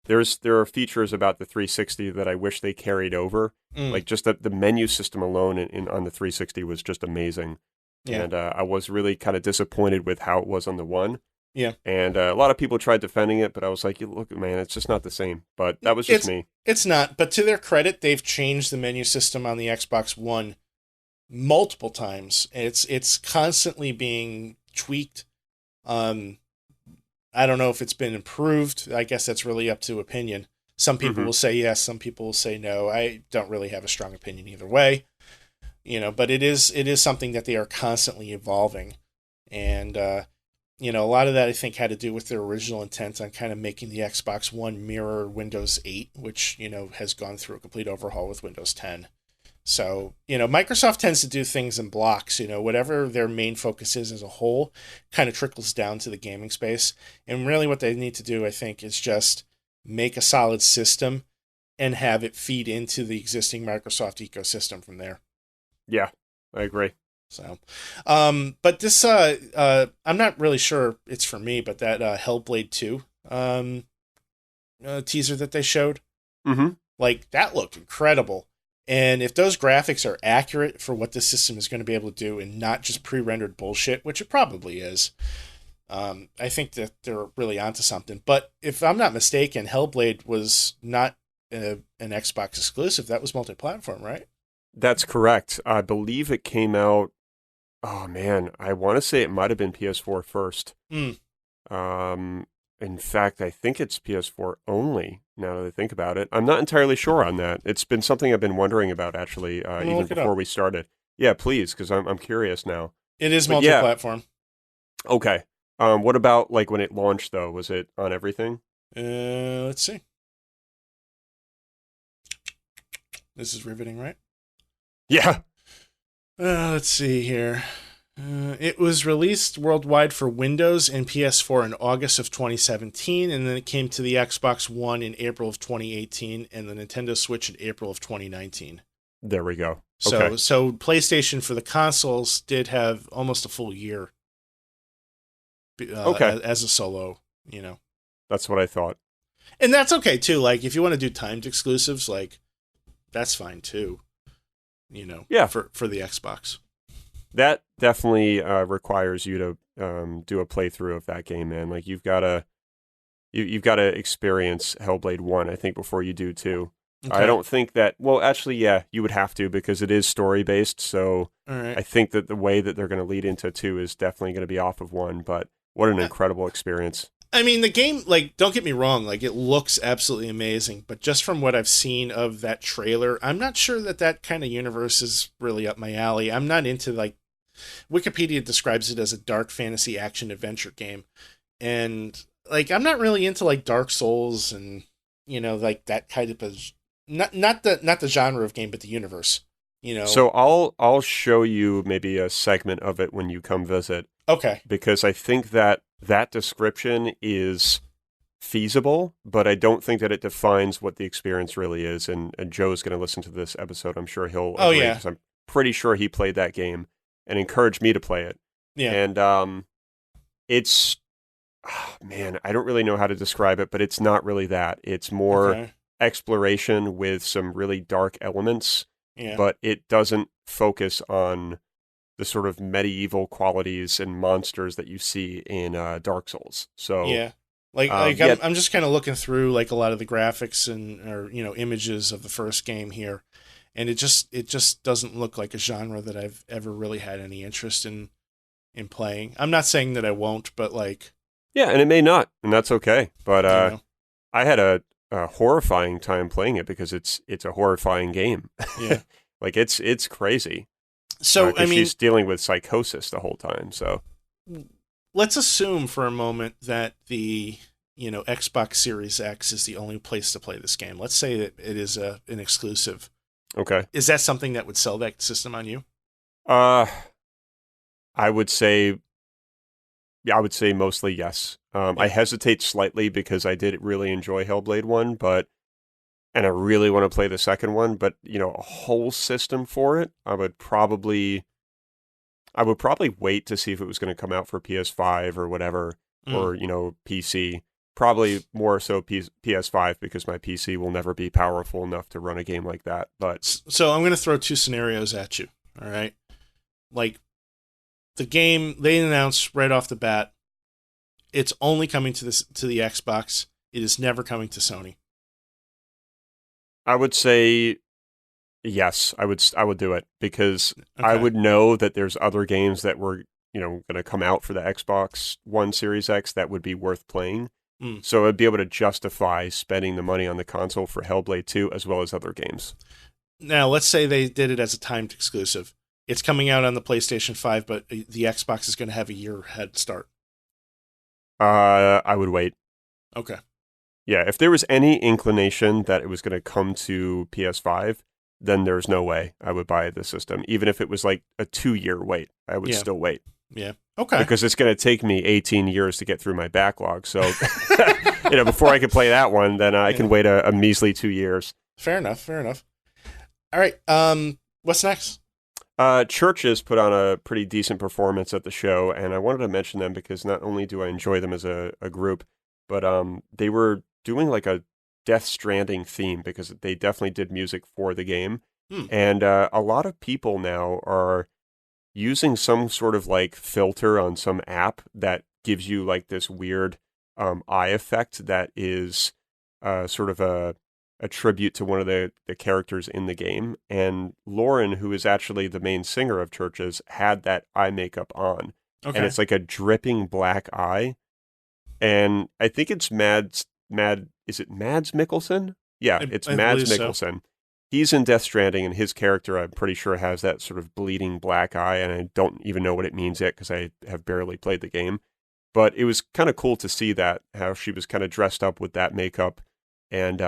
there are features about the 360 that I wish they carried over. Like just the menu system alone on the 360 was just amazing. Yeah. And I was really kind of disappointed with how it was on the One. Yeah. And a lot of people tried defending it, but I was like, look, man, it's just not the same. But that was just me. It's not. But to their credit, they've changed the menu system on the Xbox One multiple times. It's constantly being tweaked. I don't know if it's been improved. I guess that's really up to opinion. Some people will say yes, some people will say no. I don't really have a strong opinion either way. But it is something that they are constantly evolving. And a lot of that I think had to do with their original intent on kind of making the Xbox One mirror Windows 8, which, has gone through a complete overhaul with Windows 10. So, Microsoft tends to do things in blocks. Whatever their main focus is as a whole kind of trickles down to the gaming space. And really what they need to do, I think, is just make a solid system and have it feed into the existing Microsoft ecosystem from there. Yeah, I agree. So, but this, I'm not really sure it's for me, but that Hellblade 2 teaser that they showed, like that looked incredible. And if those graphics are accurate for what this system is going to be able to do and not just pre-rendered bullshit, which it probably is, I think that they're really onto something. But if I'm not mistaken, Hellblade was not an Xbox exclusive. That was multi-platform, right? That's correct. I believe it came out, oh man, I want to say it might have been PS4 first. In fact, I think it's PS4 only, now that I think about it. I'm not entirely sure on that. It's been something I've been wondering about, actually, even before we started. Yeah, please, because I'm curious now. It is multi-platform. Yeah. Okay. What about, like, when it launched, though? Was it on everything? Let's see. This is riveting, right? Yeah. Let's see here. It was released worldwide for Windows and PS4 in August of 2017, and then it came to the Xbox One in April of 2018, and the Nintendo Switch in April of 2019. There we go. Okay. So PlayStation for the consoles did have almost a full year as a solo, That's what I thought. And that's okay, too. Like, if you want to do timed exclusives, like, that's fine, too. For the Xbox. That definitely requires you to do a playthrough of that game, man. Like you've got to experience Hellblade 1, I think, before you do 2. Okay. I don't think that. Well, actually, yeah, you would have to because it is story based. So I think that the way that they're going to lead into 2 is definitely going to be off of 1. But what an incredible experience! I mean, the game, like, don't get me wrong, like, it looks absolutely amazing, but just from what I've seen of that trailer, I'm not sure that kind of universe is really up my alley. I'm not into, like, Wikipedia describes it as a dark fantasy action adventure game, and, like, I'm not really into, like, Dark Souls and, like, that kind of, not the genre of game, but the universe, So I'll show you maybe a segment of it when you come visit. Okay. Because I think that description is feasible, but I don't think that it defines what the experience really is. And Joe's going to listen to this episode. I'm sure he'll agree. Oh, yeah. Because I'm pretty sure he played that game and encouraged me to play it. Yeah. And it's, man, I don't really know how to describe it, but it's not really that. It's more exploration with some really dark elements, but it doesn't focus on the sort of medieval qualities and monsters that you see in Dark Souls. So yeah, I'm just kind of looking through like a lot of the graphics or images of the first game here, and it just doesn't look like a genre that I've ever really had any interest in playing. I'm not saying that I won't, but like, Yeah, and it may not, and that's okay. But you know, I had a horrifying time playing it because it's a horrifying game. yeah. Like it's crazy. So I 'cause mean, she's dealing with psychosis the whole time. So let's assume for a moment that the Xbox Series X is the only place to play this game. Let's say that it is an exclusive. okay. Is that something that would sell that system on you? I would say, yeah, I would say mostly yes. I hesitate slightly because I did really enjoy Hellblade 1, and I really want to play the second one, but a whole system for it, I would probably wait to see if it was going to come out for PS5 or whatever, or PC. Probably more so PS5 because my PC will never be powerful enough to run a game like that. But so I'm going to throw two scenarios at you. All right, like the game they announced right off the bat, it's only coming to the Xbox. It is never coming to Sony. I would say yes, I would do it because Okay. I would know that there's other games that were, going to come out for the Xbox One Series X that would be worth playing. So I'd be able to justify spending the money on the console for Hellblade 2 as well as other games. Now, let's say they did it as a timed exclusive. It's coming out on the PlayStation 5, but the Xbox is going to have a year head start. I would wait. Okay. Yeah, if there was any inclination that it was going to come to PS5, then there's no way I would buy the system. Even if it was like a 2-year wait, I would still wait. Yeah. Okay. Because it's going to take me 18 years to get through my backlog. So, before I can play that one, then I can wait a measly 2 years. Fair enough. All right. What's next? Churches put on a pretty decent performance at the show, and I wanted to mention them because not only do I enjoy them as a group, but they were doing like a Death Stranding theme because they definitely did music for the game. And a lot of people now are using some sort of like filter on some app that gives you like this weird eye effect that is sort of a tribute to one of the characters in the game. And Lauren, who is actually the main singer of Churches, had that eye makeup on. Okay. And it's like a dripping black eye. And I think it's is it Mads Mikkelsen? Yeah, it's Mads Mikkelsen. So. He's in Death Stranding, and his character, I'm pretty sure, has that sort of bleeding black eye, and I don't even know what it means yet because I have barely played the game. But it was kind of cool to see that, how she was kind of dressed up with that makeup, and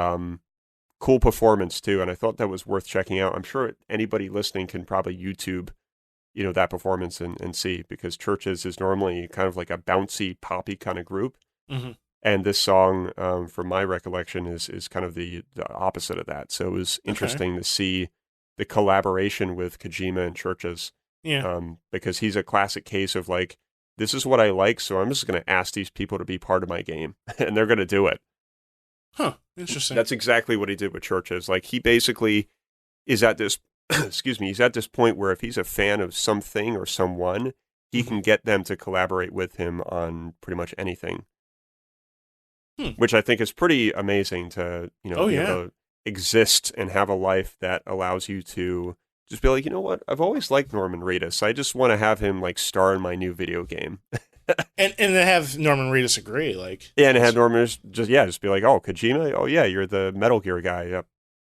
cool performance, too, and I thought that was worth checking out. I'm sure anybody listening can probably YouTube, that performance and see, because Churches is normally kind of like a bouncy, poppy kind of group. Mm-hmm. And this song, from my recollection, is kind of the opposite of that. So it was interesting to see the collaboration with Kojima and Churches. Yeah. Because he's a classic case of like, this is what I like, so I'm just going to ask these people to be part of my game. And they're going to do it. Huh. Interesting. That's exactly what he did with Churches. Like, he basically is at this, he's at this point where if he's a fan of something or someone, he can get them to collaborate with him on pretty much anything. Which I think is pretty amazing to, be able to exist and have a life that allows you to just be like, you know what? I've always liked Norman Reedus. I just want to have him like star in my new video game. and to have Norman Reedus agree, like, and have Norman just be like, oh, Kojima, oh yeah, you're the Metal Gear guy. Yep,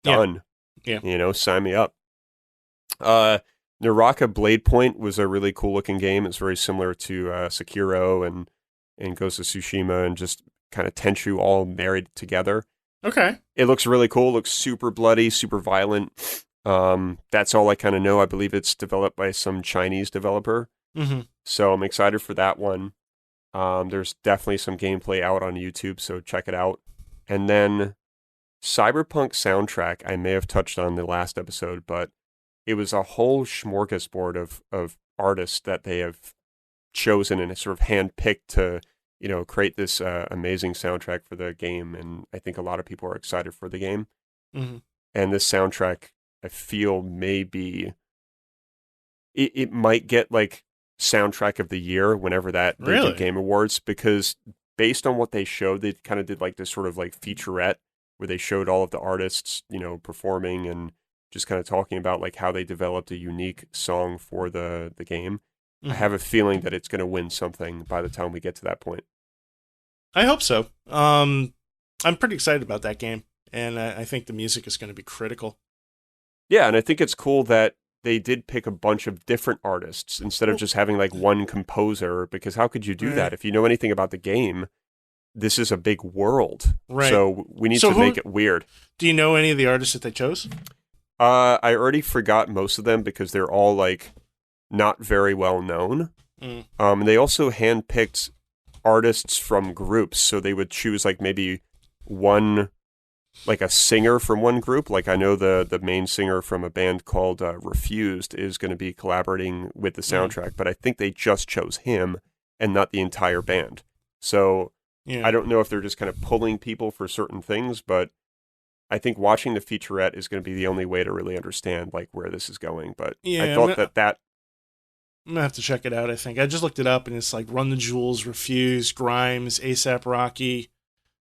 done. Yeah. Sign me up. Naraka Blade Point was a really cool looking game. It's very similar to Sekiro and Ghost of Tsushima and just kind of Tenchu all married together. Okay. It looks really cool. It looks super bloody, super violent. That's all I kind of know. I believe it's developed by some Chinese developer. Mm-hmm. So I'm excited for that one. There's definitely some gameplay out on YouTube, so check it out. And then Cyberpunk soundtrack, I may have touched on the last episode, but it was a whole smorgasbord of artists that they have chosen and sort of handpicked to create this amazing soundtrack for the game, and I think a lot of people are excited for the game. Mm-hmm. And this soundtrack, I feel, maybe it might get like soundtrack of the year whenever they do Game Awards, because based on what they showed, they kind of did like this sort of like featurette where they showed all of the artists, performing, and just kind of talking about like how they developed a unique song for the game. I Mhm. have a feeling that it's going to win something by the time we get to that point. I hope so. I'm pretty excited about that game, and I think the music is going to be critical. Yeah, and I think it's cool that they did pick a bunch of different artists instead of Well, just having like one composer, because how could you do that? right, If you know anything about the game, this is a big world. right. So we need So to who make it weird. do you know any of the artists that they chose? I already forgot most of them because they're all like not very well known. Mm. They also handpicked artists from groups, so they would choose like maybe one, like a singer from one group. Like I know the main singer from a band called Refused is going to be collaborating with the soundtrack, but I think they just chose him and not the entire band. So Yeah. I don't know if they're just kind of pulling people for certain things, but I think watching the featurette is going to be the only way to really understand like where this is going. But Yeah, I thought that I'm gonna have to check it out. I think I just looked it up, and it's like Run the Jewels, Refuse, Grimes, ASAP Rocky,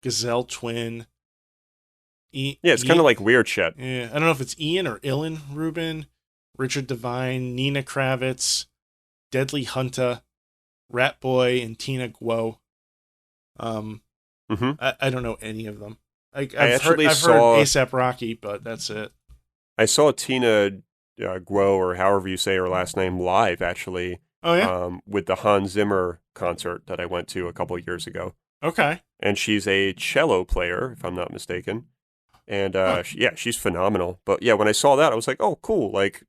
Gazelle Twin. yeah, it's kind of like weird shit. Yeah, I don't know if it's Ian or Ilan Rubin, Richard Devine, Nina Kravitz, Deadly Hunter, Rat Boy, and Tina Guo. I don't know any of them. I've heard ASAP Rocky, but that's it. I saw Tina Guo, or however you say her last name, live actually. Oh yeah. With the Hans Zimmer concert that I went to a couple of years ago. Okay. And she's a cello player, if I'm not mistaken. And she's phenomenal. But yeah, when I saw that, I was like, oh, cool. Like,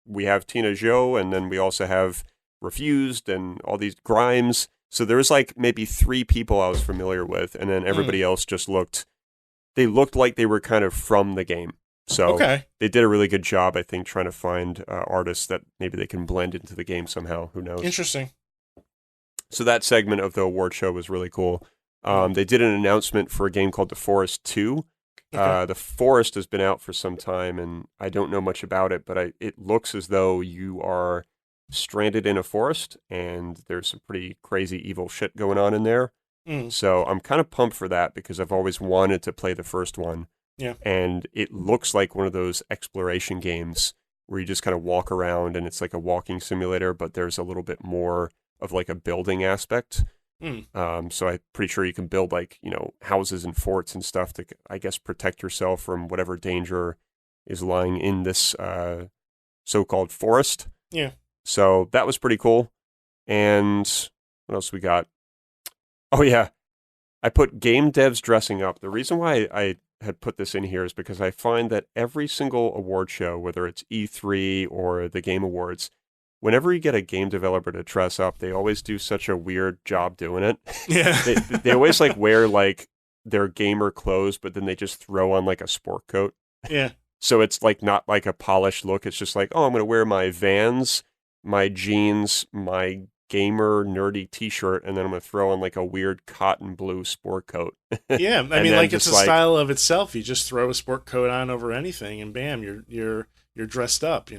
we have Tina Zhou, and then we also have Refused and all these Grimes. So there was like maybe 3 people I was familiar with, and then everybody else just looked like they were kind of from the game. So okay. They did a really good job, I think, trying to find artists that maybe they can blend into the game somehow. Who knows? Interesting. So that segment of the award show was really cool. They did an announcement for a game called The Forest 2. Okay. The Forest has been out for some time, and I don't know much about it, but it looks as though you are stranded in a forest, and there's some pretty crazy evil shit going on in there. So I'm kind of pumped for that because I've always wanted to play the first one. Yeah. And it looks like one of those exploration games where you just kind of walk around and it's like a walking simulator, but there's a little bit more of like a building aspect. So I'm pretty sure you can build like, houses and forts and stuff to, I guess, protect yourself from whatever danger is lying in this so-called forest. Yeah. So that was pretty cool. And what else we got? Oh, yeah. I put game devs dressing up. The reason why I had put this in here is because I find that every single award show, whether it's E3 or the Game Awards, whenever you get a game developer to dress up, they always do such a weird job doing it. Yeah. they always like wear like their gamer clothes, but then they just throw on like a sport coat. Yeah. So it's like not like a polished look. It's just like, oh, I'm going to wear my Vans, my jeans, my gamer nerdy t-shirt, and then I'm going to throw on like a weird cotton blue sport coat. Yeah, I mean, like it's a style of itself. You just throw a sport coat on over anything, and bam, you're dressed up.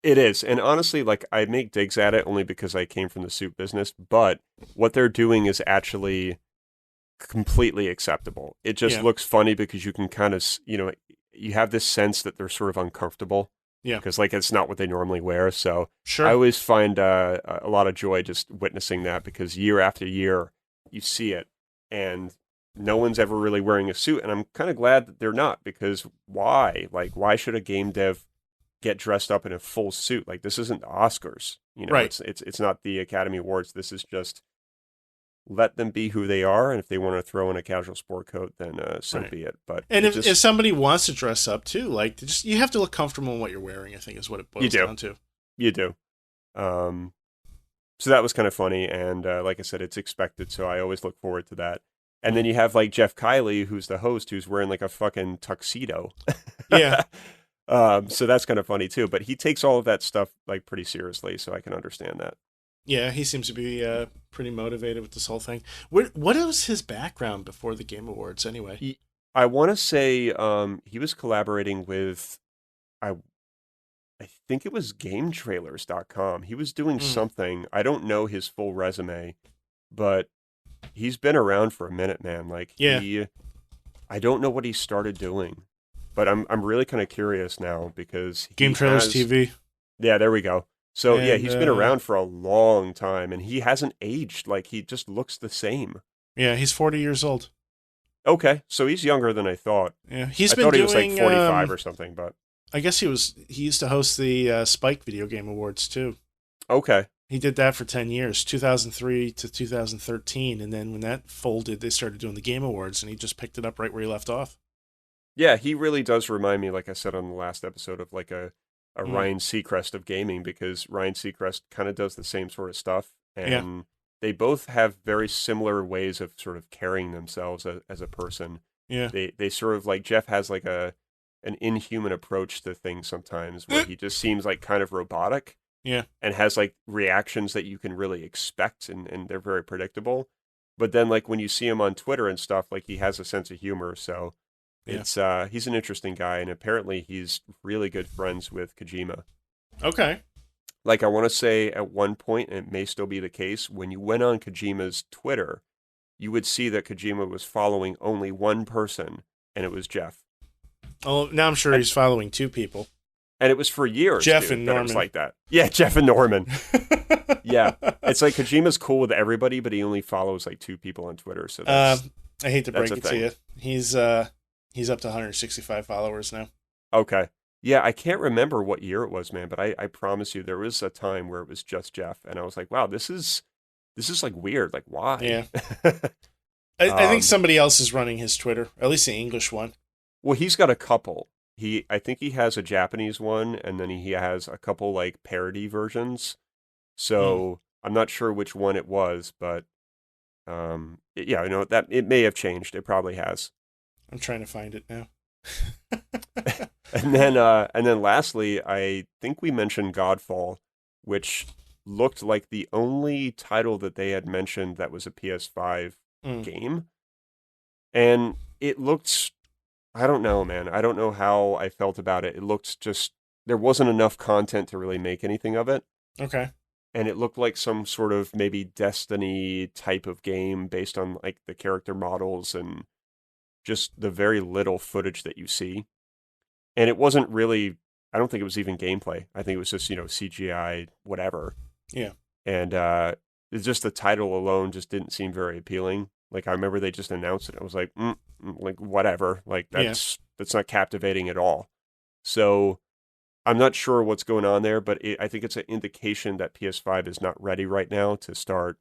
It is, and honestly, like I make digs at it only because I came from the suit business. But what they're doing is actually completely acceptable. It just looks funny because you can kind of, you have this sense that they're sort of uncomfortable. Yeah. Because like it's not what they normally wear. So Sure. I always find a lot of joy just witnessing that because year after year you see it and no one's ever really wearing a suit. And I'm kind of glad that they're not because why? Like, why should a game dev get dressed up in a full suit? Like, this isn't the Oscars. Right. It's not the Academy Awards. This is just let them be who they are, and if they want to throw in a casual sport coat, then so be it. But if somebody wants to dress up too, like you have to look comfortable in what you're wearing. I think is what it boils down to. You do. So that was kind of funny, and like I said, it's expected, so I always look forward to that. And then you have like Jeff Kiley, who's the host, who's wearing like a fucking tuxedo. Yeah. So that's kind of funny too. But he takes all of that stuff like pretty seriously, so I can understand that. Yeah, he seems to be pretty motivated with this whole thing. What was his background before the Game Awards, anyway? I want to say he was collaborating with, I think it was GameTrailers.com. He was doing something. I don't know his full resume, but he's been around for a minute, man. Like, I don't know what he started doing. but I'm really kind of curious now because Game Trailers TV. Yeah, there we go. So yeah, And, he's been around for a long time, and he hasn't aged. Like he just looks the same. Yeah, he's 40 years old. Okay, so he's younger than I thought. Yeah, I thought he was like 45 or something, but I guess he used to host the Spike Video Game Awards too. okay. He did that for 10 years, 2003 to 2013, and then when that folded, they started doing the Game Awards, and he just picked it up right where he left off. Yeah, he really does remind me, like I said on the last episode, of like a Ryan Seacrest of gaming, because Ryan Seacrest kind of does the same sort of stuff, and they both have very similar ways of sort of carrying themselves as a person. Yeah. They sort of like, Jeff has like an inhuman approach to things sometimes, where he just seems like kind of robotic. Yeah. And has like reactions that you can really expect, and they're very predictable. But then like when you see him on Twitter and stuff, like he has a sense of humor. So it's he's an interesting guy, and apparently he's really good friends with Kojima. Okay. Like I want to say at one point, and it may still be the case, when you went on Kojima's Twitter, you would see that Kojima was following only one person, and it was Jeff. Oh, now I'm sure he's following two people. And it was for years. Jeff dude, and Norman. It was like that. Yeah, Jeff and Norman. Yeah. It's like Kojima's cool with everybody, but he only follows like two people on Twitter. So that's, I hate to break that's it to you. He's up to 165 followers now. Okay. Yeah, I can't remember what year it was, man, but I promise you there was a time where it was just Jeff, and I was like, wow, this is like weird. Like, why? Yeah. I think somebody else is running his Twitter, at least the English one. Well, he's got a couple. I think he has a Japanese one, and then he has a couple like parody versions. So I'm not sure which one it was, but yeah, I know that it may have changed. It probably has. I'm trying to find it now. And then lastly, I think we mentioned Godfall, which looked like the only title that they had mentioned that was a PS5 game, and it looked. I don't know, man. I don't know how I felt about it. It looked just, there wasn't enough content to really make anything of it. Okay. And it looked like some sort of maybe Destiny type of game based on like the character models and just the very little footage that you see. And it wasn't really, I don't think it was even gameplay. I think it was just, CGI, whatever. Yeah. And it's just the title alone just didn't seem very appealing. Like I remember they just announced it. I was like, like whatever. Like that's not captivating at all. So I'm not sure what's going on there, but I think it's an indication that PS5 is not ready right now to start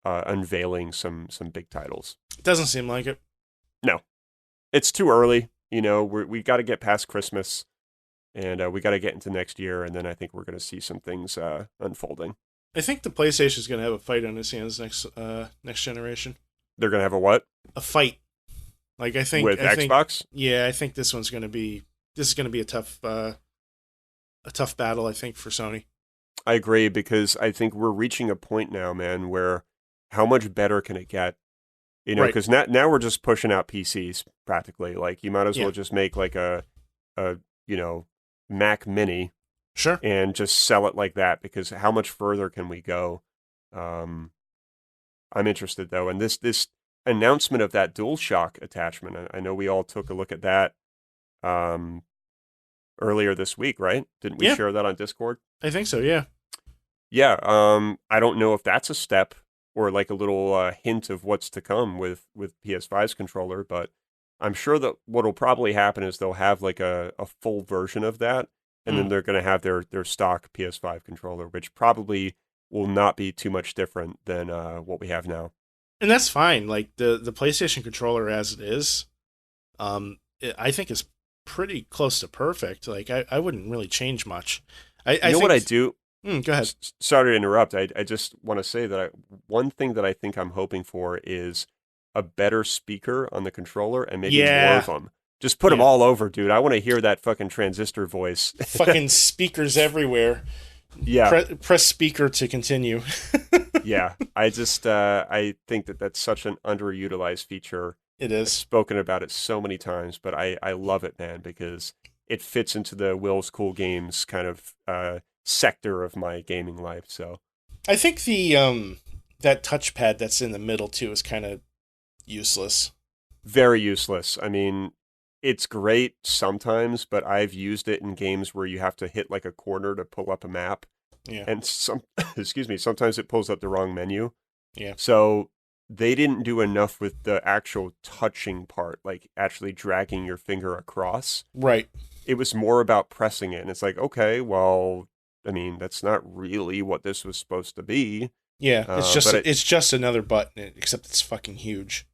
unveiling some big titles. It doesn't seem like it. No, it's too early. We got to get past Christmas, and we got to get into next year, and then I think we're going to see some things unfolding. I think the PlayStation is going to have a fight on its hands next generation. They're going to have a what? A fight. Like I think with Xbox. I think this is going to be a tough battle. I think for Sony. I agree, because I think we're reaching a point now, man, where how much better can it get? Because now we're just pushing out PCs practically. Like you might as well just make like a Mac Mini, sure, and just sell it like that. Because how much further can we go? I'm interested though, and this announcement of that DualShock attachment. I know we all took a look at that earlier this week, right? Didn't we share that on Discord? I think so. Yeah. Yeah. I don't know if that's a step or like a little hint of what's to come with PS5's controller, but I'm sure that what'll probably happen is they'll have like a full version of that, and then they're going to have their stock PS5 controller, which probably will not be too much different than what we have now. And that's fine. Like the PlayStation controller as it is, I think is pretty close to perfect. Like I wouldn't really change much. I think what I do? Go ahead. Sorry to interrupt. I just want to say that one thing that I think I'm hoping for is a better speaker on the controller, and maybe more of them. Just put them all over, dude. I want to hear that fucking transistor voice. Fucking speakers everywhere. Yeah. Press speaker to continue. Yeah. I just, I think that that's such an underutilized feature. It is. I've spoken about it so many times, but I love it, man, because it fits into the Will's Cool Games kind of sector of my gaming life. So I think the that touchpad that's in the middle too is kind of useless. Very useless. I mean, it's great sometimes, but I've used it in games where you have to hit like a corner to pull up a map. Yeah. And excuse me, sometimes it pulls up the wrong menu. Yeah. So they didn't do enough with the actual touching part, like actually dragging your finger across. Right. It was more about pressing it. And it's like, okay, well, I mean, that's not really what this was supposed to be. Yeah, But it's just another button, except it's fucking huge.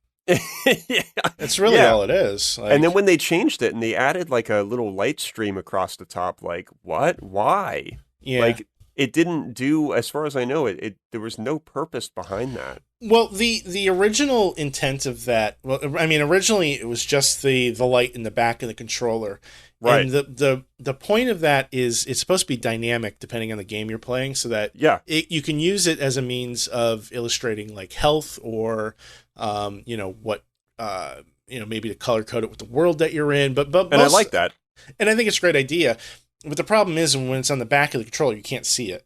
yeah. That's really all it is. Like, And then when they changed it and they added like a little light stream across the top, like, what? Why? yeah. Like, it didn't do, as far as I know, it there was no purpose behind that. Well, the original intent of that, well, I mean, originally it was just the light in the back of the controller. Right. And the point of that is it's supposed to be dynamic depending on the game you're playing, so that you can use it as a means of illustrating like health or, maybe to color code it with the world that you're in. But I like that. And I think it's a great idea. But the problem is when it's on the back of the controller, you can't see it.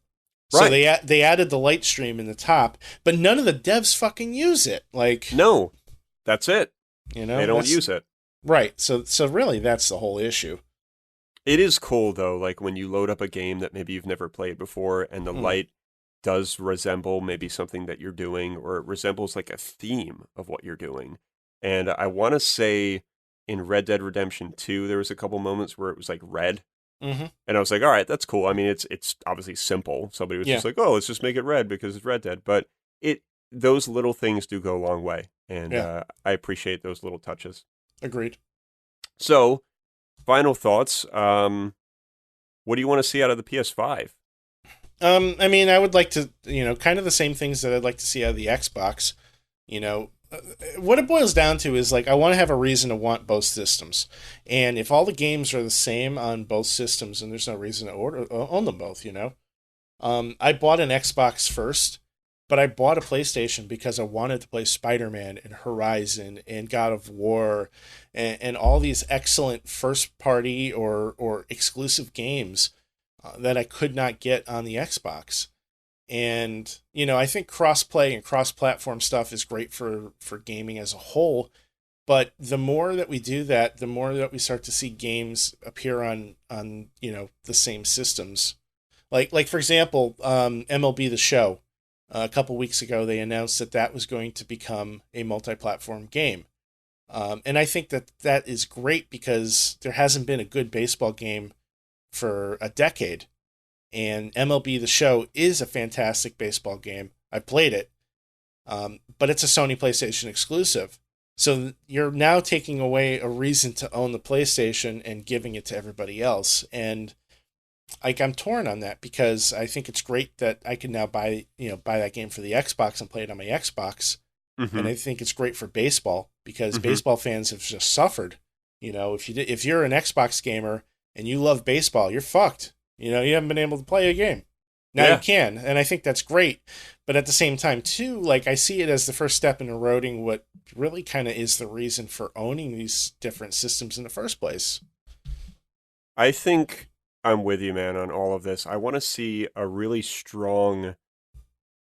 Right. So they added the light stream in the top, but none of the devs fucking use it. Like, no, that's it. They don't use it. Right. So really, that's the whole issue. It is cool though, like when you load up a game that maybe you've never played before, and the light does resemble maybe something that you're doing, or it resembles like a theme of what you're doing. And I want to say in Red Dead Redemption 2, there was a couple moments where it was like red. Mm-hmm. And I was like, all right, that's cool. I mean, it's obviously simple. Somebody was just like, oh, let's just make it red because it's Red Dead. But those little things do go a long way. And I appreciate those little touches. Agreed. So, final thoughts. What do you want to see out of the PS5? I mean, I would like to, kind of the same things that I'd like to see out of the Xbox. What it boils down to is like I want to have a reason to want both systems, and if all the games are the same on both systems, then there's no reason to own them both. I bought an Xbox first, but I bought a PlayStation because I wanted to play Spider-Man and Horizon and God of War, and all these excellent first-party or exclusive games that I could not get on the Xbox. And, I think cross-play and cross-platform stuff is great for gaming as a whole. But the more that we do that, the more that we start to see games appear on the same systems. Like for example, MLB The Show. A couple weeks ago, they announced that was going to become a multi-platform game. And I think that is great because there hasn't been a good baseball game for a decade. And MLB The Show is a fantastic baseball game. I played it, but it's a Sony PlayStation exclusive. So you're now taking away a reason to own the PlayStation and giving it to everybody else. And I'm torn on that because I think it's great that I can now buy that game for the Xbox and play it on my Xbox. Mm-hmm. And I think it's great for baseball because baseball fans have just suffered. If you're an Xbox gamer and you love baseball, you're fucked. You haven't been able to play a game. Now you can, and I think that's great. But at the same time, too, like I see it as the first step in eroding what really kind of is the reason for owning these different systems in the first place. I think I'm with you, man, on all of this. I want to see a really strong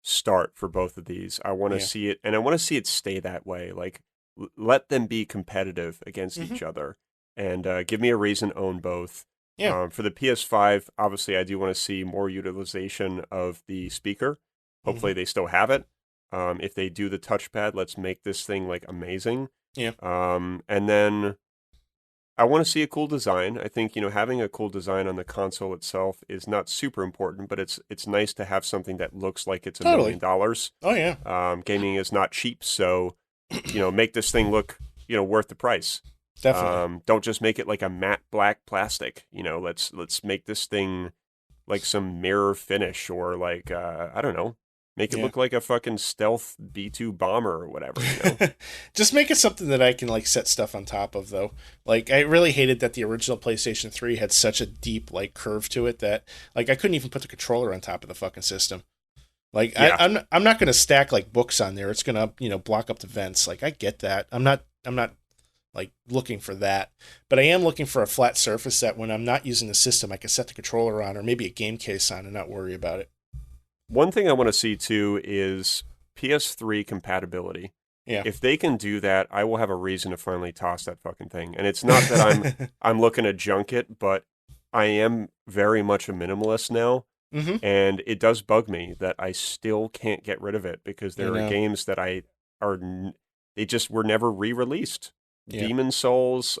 start for both of these. I want to see it, and I want to see it stay that way. Like, let them be competitive against each other, and give me a reason to own both. Yeah. For the PS5, obviously, I do want to see more utilization of the speaker. Hopefully, they still have it. If they do the touchpad, let's make this thing like amazing. Yeah. And then I want to see a cool design. I think having a cool design on the console itself is not super important, but it's nice to have something that looks like it's $1 million. Oh yeah. Gaming is not cheap, so make this thing look worth the price. Definitely. Don't just make it like a matte black plastic. Let's make this thing like some mirror finish or like I don't know, make it look like a fucking stealth B-2 bomber or whatever. Just make it something that I can like set stuff on top of though. Like I really hated that the original PlayStation 3 had such a deep like curve to it that like I couldn't even put the controller on top of the fucking system. Like I'm not gonna stack like books on there. It's gonna block up the vents. Like I get that. I'm not like looking for that, but I am looking for a flat surface that when I'm not using the system, I can set the controller on or maybe a game case on and not worry about it. One thing I want to see too is PS3 compatibility. Yeah. If they can do that, I will have a reason to finally toss that fucking thing. And it's not that I'm looking to junk it, but I am very much a minimalist now. Mm-hmm. And it does bug me that I still can't get rid of it because I there are know. games that they just were never re-released. Yeah. Demon Souls,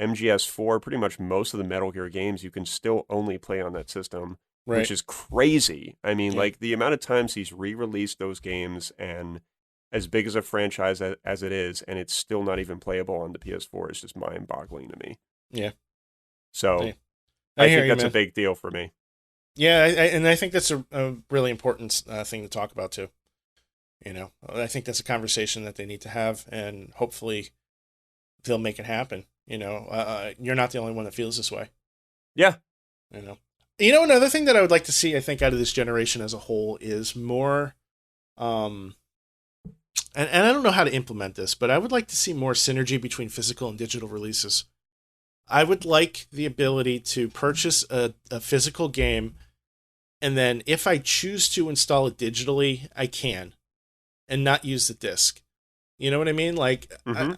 MGS4, pretty much most of the Metal Gear games you can still only play on that system, Right. which is crazy. I mean, Yeah. like the amount of times he's re-released those games, and as big as a franchise as it is, and it's still not even playable on the PS4 is just mind-boggling to me. Yeah. So I I hear think you, that's a man. big deal for me. Yeah, and I think that's a really important thing to talk about too. You know, I think that's a conversation that they need to have, and hopefully they'll make it happen. You know, you're not the only one that feels this way. Yeah. Another thing that I would like to see, I think, out of this generation as a whole is more, and I don't know how to implement this, but I would like to see more synergy between physical and digital releases. I would like the ability to purchase a physical game, and then if I choose to install it digitally, I can, and not use the disc. You know what I mean? Like, Mm-hmm.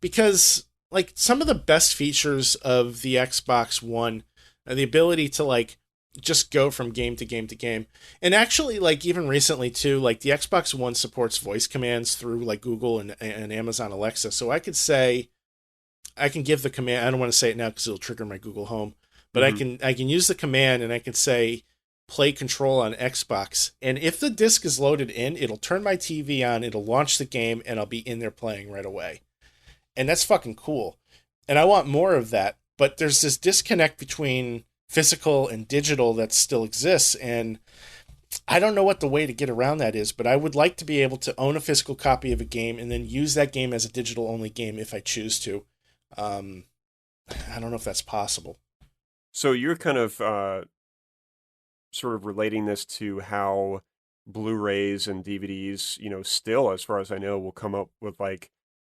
because like some of the best features of the Xbox One are the ability to like just go from game to game to game. And actually, like even recently too, like the Xbox One supports voice commands through like Google and Amazon Alexa. So I could say, I can give the command. I don't want to say it now because it'll trigger my Google Home, but Mm-hmm. I can use the command and I can say play control on Xbox. And if the disc is loaded in, it'll turn my TV on, it'll launch the game, and I'll be in there playing right away. And that's fucking cool. And I want more of that. But there's this disconnect between physical and digital that still exists. And I don't know what the way to get around that is, but I would like to be able to own a physical copy of a game and then use that game as a digital only game if I choose to. Um, I don't know if that's possible. So you're kind of sort of relating this to how Blu-rays and DVDs, still, as far as I know, will come up with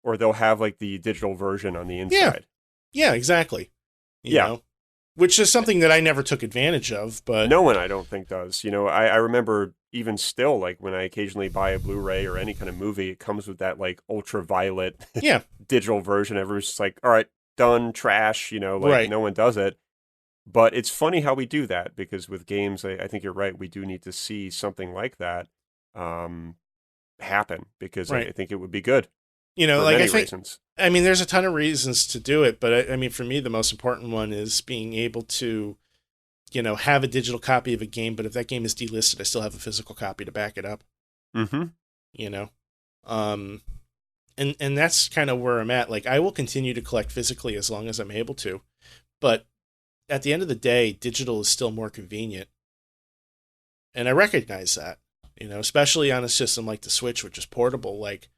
or they'll have like the digital version on the Yeah. inside. Yeah, exactly. You Yeah. know, which is something that I never took advantage of, but No one, I don't think, does. I remember even still, like when I occasionally buy a Blu-ray or any kind of movie, it comes with that like ultraviolet yeah, digital version. Everyone's just like, all right, done, trash, right. no one does it. But it's funny how we do that because with games, I think you're right. We do need to see something like that happen because I Right. think it would be good for Like many reasons. I mean, there's a ton of reasons to do it, but I mean, for me, the most important one is being able to, have a digital copy of a game, but if that game is delisted, I still have a physical copy to back it up, Mm-hmm. you know? Um, and that's kind of where I'm at. Like, I will continue to collect physically as long as I'm able to, but at the end of the day, digital is still more convenient. And I recognize that, especially on a system like the Switch, which is portable. Like,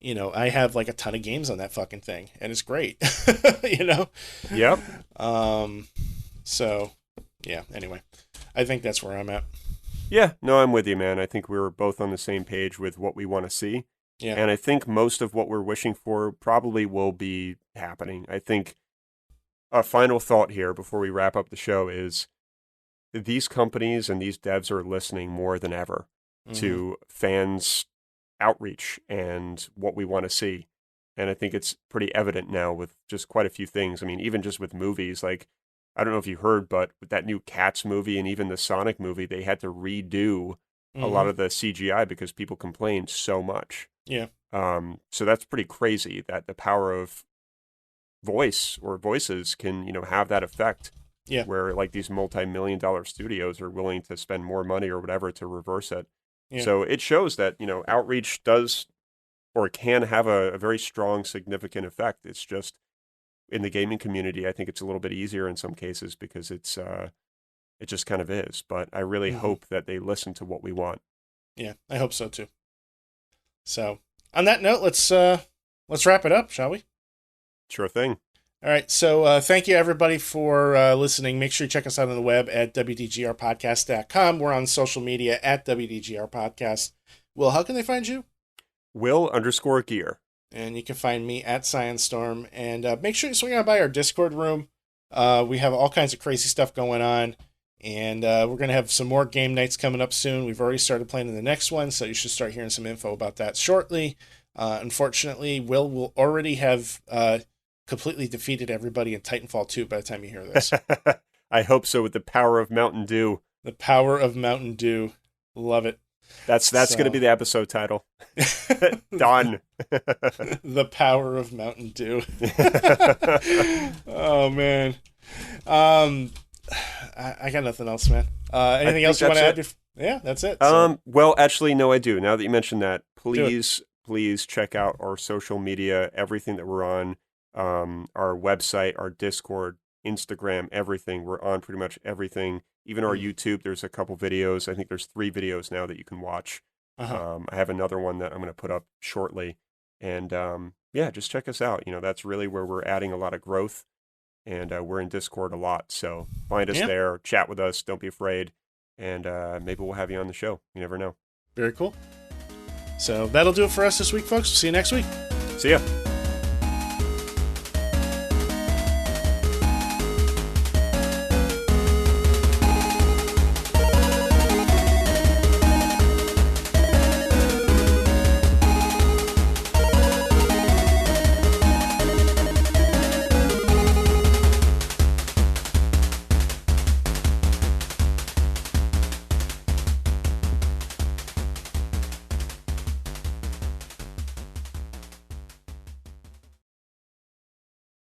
I have like a ton of games on that fucking thing, and it's great. Yep. So, yeah. Anyway, I think that's where I'm at. Yeah. No, I'm with you, man. I think we're both on the same page with what we want to see. Yeah. And I think most of what we're wishing for probably will be happening. I think a final thought here before we wrap up the show is these companies and these devs are listening more than ever to fans' outreach and what we want to see. And I think it's pretty evident now with just quite a few things. I mean, even just with movies, like, I don't know if you heard, but with that new Cats movie and even the Sonic movie, they had to redo a lot of the CGI because people complained so much. Yeah. So that's pretty crazy that the power of voice or voices can, have that effect. Yeah. Where like these multi-million-dollar studios are willing to spend more money or whatever to reverse it. Yeah. So it shows that, outreach does or can have a very strong, significant effect. It's just in the gaming community, I think it's a little bit easier in some cases because it just kind of is. But I really hope that they listen to what we want. Yeah, I hope so too. So on that note, let's wrap it up, shall we? Sure thing. All right. So thank you, everybody, for listening. Make sure you check us out on the web at WDGRPodcast.com. We're on social media at WDGRPodcast. Will, how can they find you? Will_gear. And you can find me at Science-Storm. And make sure you swing out by our Discord room. We have all kinds of crazy stuff going on. And we're going to have some more game nights coming up soon. We've already started planning the next one, so you should start hearing some info about that shortly. Unfortunately, will already have completely defeated everybody in Titanfall 2 by the time you hear this. I hope so, with the power of Mountain Dew. The power of Mountain Dew. Love it. That's going to be the episode title. Done. The power of Mountain Dew. Oh, man. I got nothing else, man. Anything else you want to add? Yeah, that's it. So. Well, actually, no, I do. Now that you mentioned that, please check out our social media, everything that we're on, our website, our Discord, Instagram, everything. We're on pretty much everything. Even our YouTube, there's a couple videos. I think there's 3 videos now that you can watch. I have another one that I'm going to put up shortly. And yeah, just check us out. That's really where we're adding a lot of growth. And we're in Discord a lot. So find us there, chat with us. Don't be afraid. And maybe we'll have you on the show. You never know. Very cool. So that'll do it for us this week, folks. See you next week. See ya.